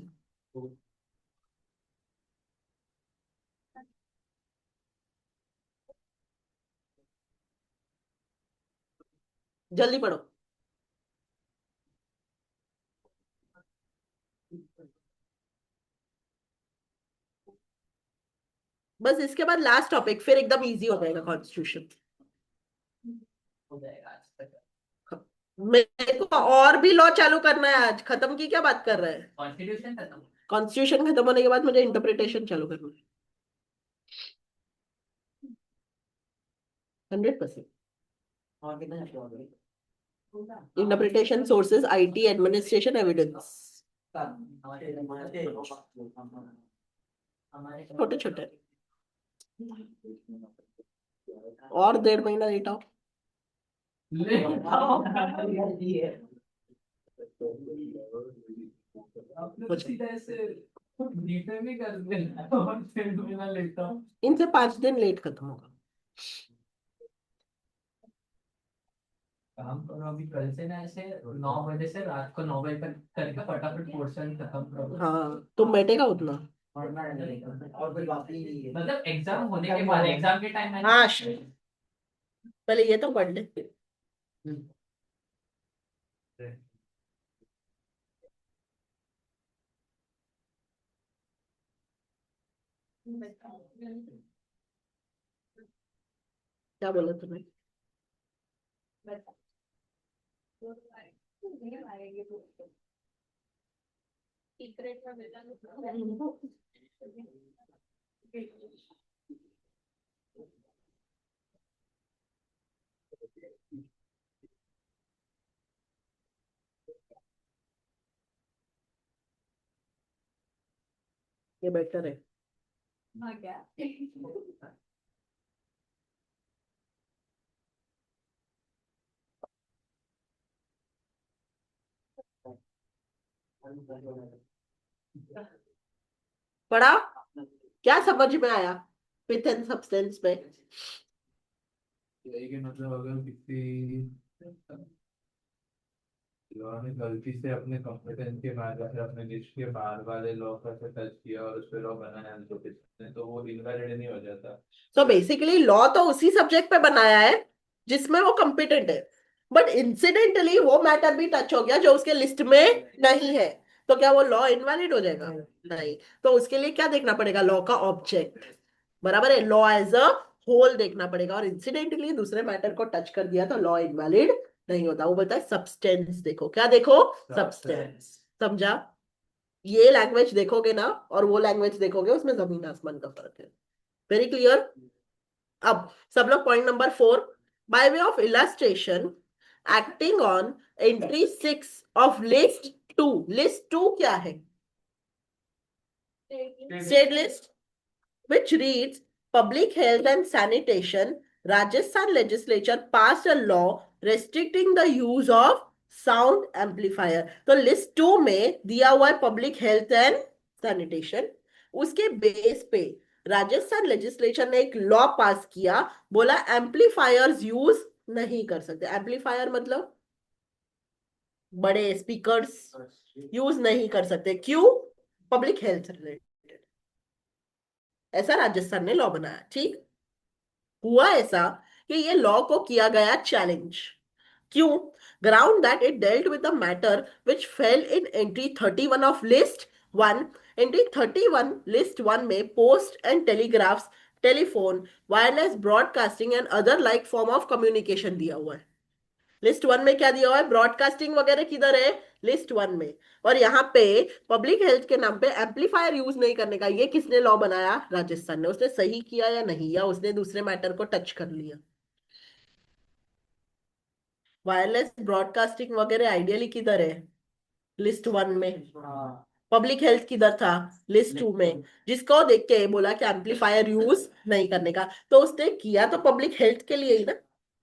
जल्दी पढ़ो। बस इसके बाद लास्ट टॉपिक, फिर एकदम इजी हो जाएगा कॉन्स्टिट्यूशन। हो जाएगा आज तक। मेरे को और भी लॉ चालू करना है आज, खत्म की क्या बात कर रहे हैं? कॉन्स्टिट्यूशन खत्म। कॉन्स्टिट्यूशन खत्म होने के बाद मुझे इंटरप्रिटेशन चालू करना है 100%। और कितना चैप्टर हो गए? Interpretation, sources, IT, administration, evidence, हमारे छोटे छोटे। और 1.5 महीना लेट आओ। अपने सीधा ऐसे नीचे भी कर देना और फिर मैं लेता हूँ। इनसे 5 दिन लेट खत्म होगा। काम करो अभी कल से ना, ऐसे 9 बजे से रात को 9 बजे तक करके फटाफट पोर्शन खत्म करो। हाँ तुम बैठेगा उतना। और कोई बात ही नहीं है। मतलब एग्जाम होने के बाद, एग्जाम के टाइम हाँ पहले ये तो पढ़ ले। क्या बोला तुम्हें? ये बेटर है। हाँ क्या पढ़ा? क्या समझ में आया विथ एंड सब्सटेंस में? यही कि मतलब अगर किसी लॉ ने गलती से अपने कॉम्पिटेंस के बाहर या फिर अपने लिस्ट के बाहर वाले लॉ का से टच किया और उस पर लॉ बनाया है तो किसने, तो वो इनवैलिड नहीं हो जाता। तो बेसिकली लॉ तो उसी सब्जेक्ट पे बनाया है जिसमें वो कॉम्पिटेंट है, बट इंसिडेंटली वो मैटर भी टच हो गया जो उसके लिस्ट में नहीं है, तो क्या वो लॉ इनवैलिड हो जाएगा? नहीं। तो उसके लिए क्या देखना पड़ेगा? लॉ का ऑब्जेक्ट। बराबर है, लॉ एज अ होल देखना पड़ेगा, और इंसिडेंटली दूसरे मैटर को टच कर दिया तो लॉ इनवैलिड नहीं होता। वो बोलता है सब्सटेंस देखो। क्या देखो? सब्सटेंस। समझा? ये लैंग्वेज देखोगे ना और वो लैंग्वेज देखोगे, उसमें जमीन आसमान का फर्क है। Very clear? अब सब लोग point number 4, by way of illustration, acting on entry 6 of list 2। List 2 क्या है? State list which reads Public Health and Sanitation, Rajasthan legislature passed a law restricting the use of sound amplifier। तो list 2 में दिया हुआ है public health and sanitation, उसके base पे Rajasthan legislature ने एक लॉ पास किया, बोला एम्पलीफायर्स यूज नहीं कर सकते। एम्पलीफायर मतलब बड़े स्पीकर्स यूज नहीं कर सकते। क्यों? Public health related. ऐसा राजस्थान ने लॉ बनाया। ठीक हुआ ऐसा कि ये लॉ को किया गया चैलेंज। क्यों? Ground that it dealt with the matter which fail in entry 31 of list 1। Entry 31 list 1 में post and telegraphs, telephone, wireless broadcasting and other like form of communication दिया हुआ है। लिस्ट 1 में क्या दिया हुआ है? ब्रॉडकास्टिंग वगैरह किधर है? लिस्ट 1 में। और यहाँ पे पब्लिक हेल्थ के नाम पे एम्पलीफायर यूज नहीं करने का, ये किसने लॉ बनाया? राजस्थान ने। उसने सही किया या नहीं, या उसने दूसरे मैटर को टच कर लिया? वायरलेस ब्रॉडकास्टिंग वगैरह आइडियली किधर है? लिस्ट 1 में। पब्लिक हेल्थ किधर था? लिस्ट 2 में। जिसको देख के बोला कि एम्पलीफायर यूज नहीं करने का, तो उसने किया तो पब्लिक हेल्थ के लिए ही ना,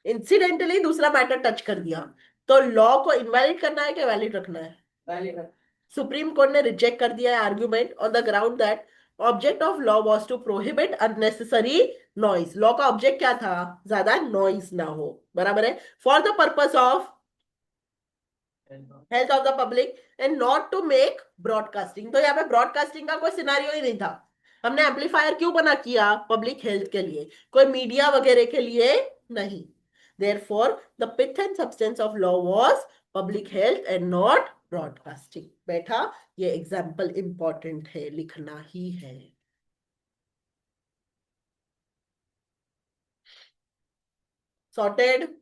इंसिडेंटली दूसरा मैटर टच कर दिया। तो लॉ को इनवैलिड करना है कि वैलिड रखना है? सुप्रीम कोर्ट ने रिजेक्ट कर दिया है argument on the ground that object of law was to prohibit unnecessary noise. Law का ऑब्जेक्ट क्या था? ज्यादा नॉइज ना हो। बराबर है, for the purpose of health of the public and not to make broadcasting. तो यहाँ पे ब्रॉडकास्टिंग का कोई सिनारियो ही नहीं था। हमने एम्पलीफायर क्यों बना किया? पब्लिक हेल्थ के लिए, कोई मीडिया वगैरह के लिए नहीं। Therefore, the pith and substance of law was public health and not broadcasting। बैठा, ये एग्जाम्पल इंपॉर्टेंट है, लिखना ही है। सॉर्टेड।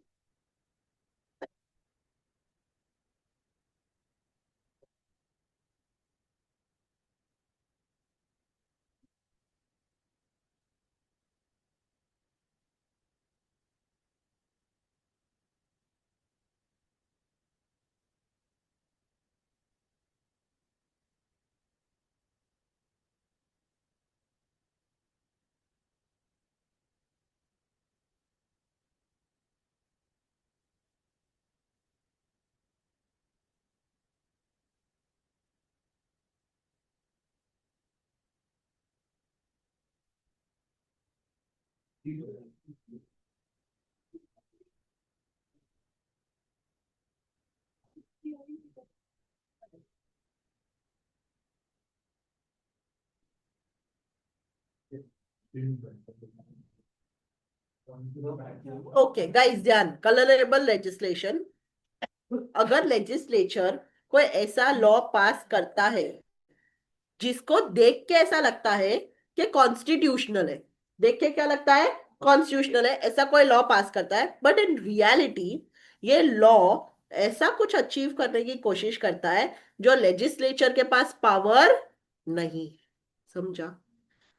ओके गाइस, ध्यान। कलरेबल लेजिस्लेशन, अगर लेजिस्लेचर कोई ऐसा लॉ पास करता है जिसको देख के ऐसा लगता है कि कॉन्स्टिट्यूशनल है, देख के क्या लगता है? कॉन्स्टिट्यूशनल है, ऐसा कोई लॉ पास करता है, बट इन रियलिटी ये लॉ ऐसा कुछ अचीव करने की कोशिश करता है जो लेजिस्लेचर के पास पावर नहीं। समझा?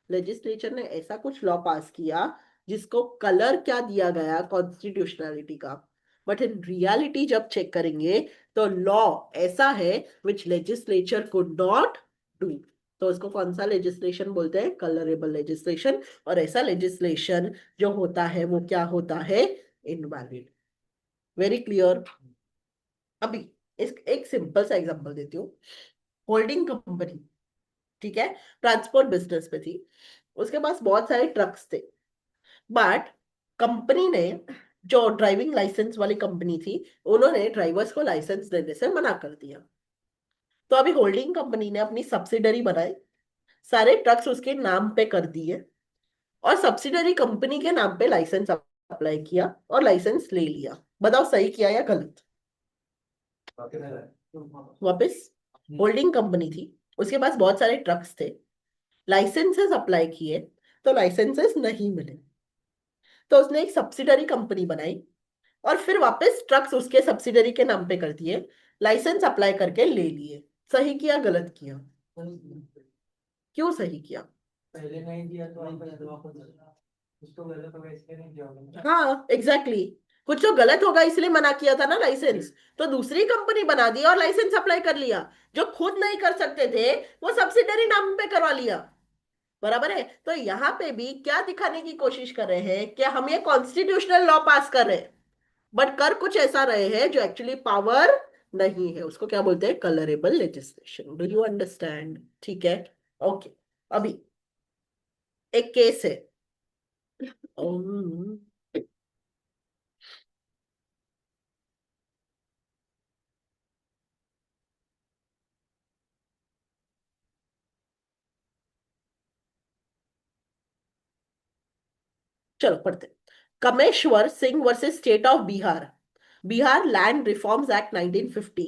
लेजिस्लेचर ने ऐसा कुछ लॉ पास किया जिसको कलर क्या दिया गया? कॉन्स्टिट्यूशनलिटी का। बट इन रियलिटी जब चेक करेंगे तो लॉ ऐसा है विच लेजिस्लेचर कुड नॉट डू। तो उसको कौन सा लेजिस्लेशन बोलते हैं? Colourable legislation. और ऐसा लेजिस्लेशन जो होता है वो क्या होता है? इनवैलिड। Very clear. अभी इस एक सिंपल सा एग्जांपल देती हूँ। होल्डिंग कंपनी, ठीक है, ट्रांसपोर्ट बिजनेस में थी, उसके पास बहुत सारे ट्रक्स थे, बट कंपनी ने, जो ड्राइविंग लाइसेंस वाली कंपनी थी, उन्होंने ड्राइवर्स को लाइसेंस देने से मना कर दिया। तो अभी होल्डिंग कंपनी ने अपनी सब्सिडरी बनाई, सारे ट्रक्स उसके नाम पे कर दिए, और सब्सिडरी कंपनी के नाम पे लाइसेंस अप्लाई किया और लाइसेंस ले लिया। बताओ सही किया या गलत? वापस, होल्डिंग कंपनी थी, उसके पास बहुत सारे ट्रक्स थे, लाइसेंसेस अप्लाई किए तो लाइसेंसेस नहीं मिले, तो उसने एक सब्सिडरी कंपनी बनाई और फिर वापस ट्रक्स उसके सब्सिडरी के नाम पे कर दिए, लाइसेंस अप्लाई करके ले लिए। सही किया गलत किया? क्यों सही किया? पहले नहीं दिया तो वापस कुछ तो गलत होगा इसलिए नहीं दिया होगा। हाँ एग्जैक्टली exactly। कुछ तो गलत होगा इसलिए मना किया था ना लाइसेंस, तो दूसरी कंपनी बना दी और लाइसेंस अप्लाई कर लिया। जो खुद नहीं कर सकते थे वो सब्सिडरी नाम पे करवा लिया। बराबर है? तो यहाँ पे भी क्या दिखाने की कोशिश कर रहे हैं कि हम ये कॉन्स्टिट्यूशनल लॉ पास कर रहे हैं, बट कर कुछ ऐसा रहे हैं जो एक्चुअली पावर नहीं है। उसको क्या बोलते हैं? Colourable legislation. Do you understand? ठीक है, ओके। अभी एक केस है। उम्म, चलो पढ़ते हैं। Kameshwar Singh versus state of Bihar. Bihar land reforms act 1950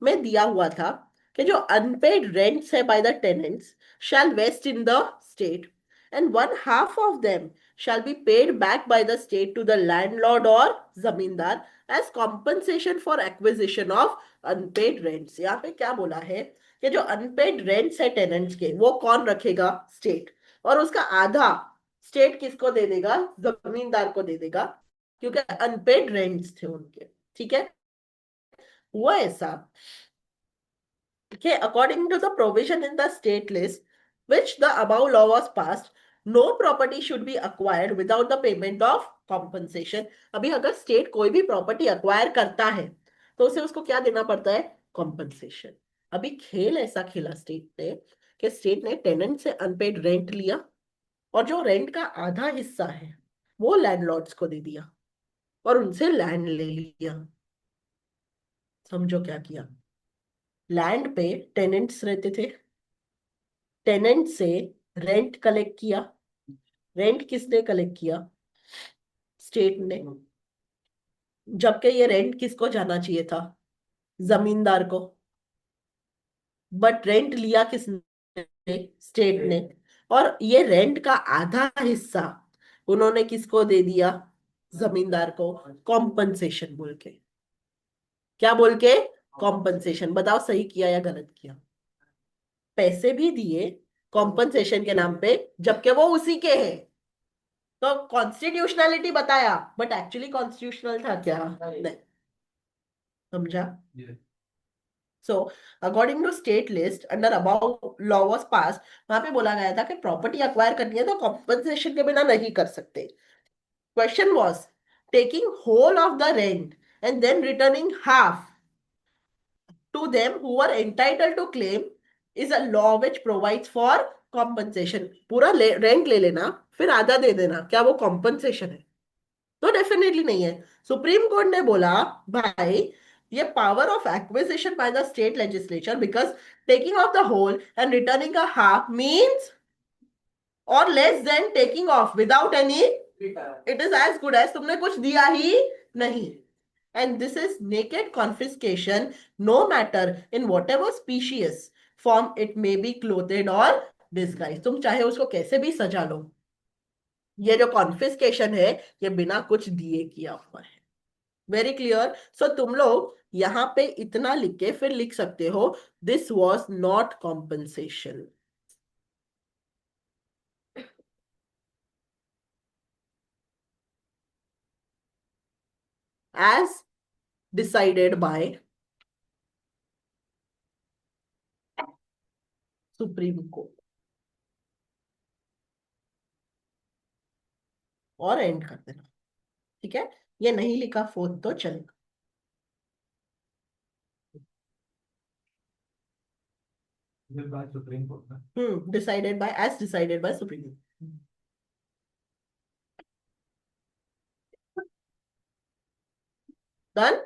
में दिया हुआ था कि जो अनपेड रेंट्स है by the tenants shall vest in the state and one half of them shall be paid back by the state to the landlord or zamindar as compensation for acquisition of unpaid rents। यहाँ पे क्या बोला है कि जो unpaid rents है tenants के, वो कौन रखेगा? स्टेट। और उसका आधा स्टेट किसको दे देगा? जमींदार को दे देगा, क्योंकि अनपेड रेंट्स थे उनके। ठीक है, हुआ ऐसा कि according to the provision in the state list which the above law was passed, no property should be acquired without the payment of compensation। अभी अगर स्टेट कोई भी प्रॉपर्टी अक्वायर करता है तो उसे उसको क्या देना पड़ता है? कॉम्पनसेशन। अभी खेल ऐसा खेला स्टेट ने कि स्टेट ने टेनेंट से अनपेड रेंट लिया और जो रेंट का आधा हिस्सा है वो लैंडलॉर्ड्स को दे दिया और उनसे लैंड ले लिया। समझो क्या किया। लैंड पे टेनेंट्स रहते थे, टेनेंट से रेंट कलेक्ट किया। रेंट किसने कलेक्ट किया? स्टेट ने। जबकि ये रेंट किसको जाना चाहिए था? जमींदार को। बट रेंट लिया किसने? स्टेट ने। और ये रेंट का आधा हिस्सा उन्होंने किसको दे दिया? जमींदार को, कॉम्पनसेशन बोल के। क्या बोल के? कॉम्पनसेशन। बताओ सही किया या गलत किया? पैसे भी दिए कॉम्पनसेशन के नाम पे, जबकि वो उसी के हैं। तो कॉन्स्टिट्यूशनलिटी बताया, बट एक्चुअली कॉन्स्टिट्यूशनल था क्या? नहीं। समझा? Yes. So according to state list under above law was pass, वहां पे बोला गया था कि प्रॉपर्टी अक्वायर करनी है तो कॉम्पनसेशन के बिना नहीं कर सकते। Question was taking whole of the rent and then returning half to them who are entitled to claim is a law which provides for compensation। पूरा रेंट ले लेना फिर आधा दे देना, क्या वो कॉम्पनसेशन है? तो डेफिनेटली नहीं है। सुप्रीम कोर्ट ने बोला भाई ये power of acquisition by the state legislature, because taking of the whole and returning a half means or less than taking of without any, it is as good as तुमने कुछ दिया ही नहीं। And this is naked confiscation, no matter in whatever species form it may be clothed or disguised। तुम चाहे उसको कैसे भी सजा लो, ये जो कॉन्फिस्केशन है ये बिना कुछ दिए किया हुआ है। Very clear. सो तुम लोग यहां पे इतना लिख के फिर लिख सकते हो this was not compensation. as decided by supreme court. और एंड कर देना, ठीक है? ये नहीं लिखा फोर्थ तो चलेगा। बाय सुप्रीम कोर्ट ना। Decided by, as decided by supreme court. Done?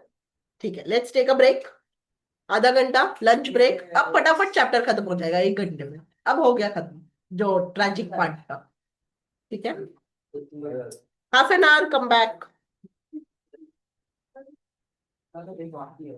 ठीक है, लेट्स टेक अ ब्रेक। आधा घंटा लंच ब्रेक। अब फटाफट चैप्टर खत्म हो जाएगा 1 घंटे में। अब हो गया खत्म जो ट्रेजिक पार्ट था, ठीक है? Half an hour, come back.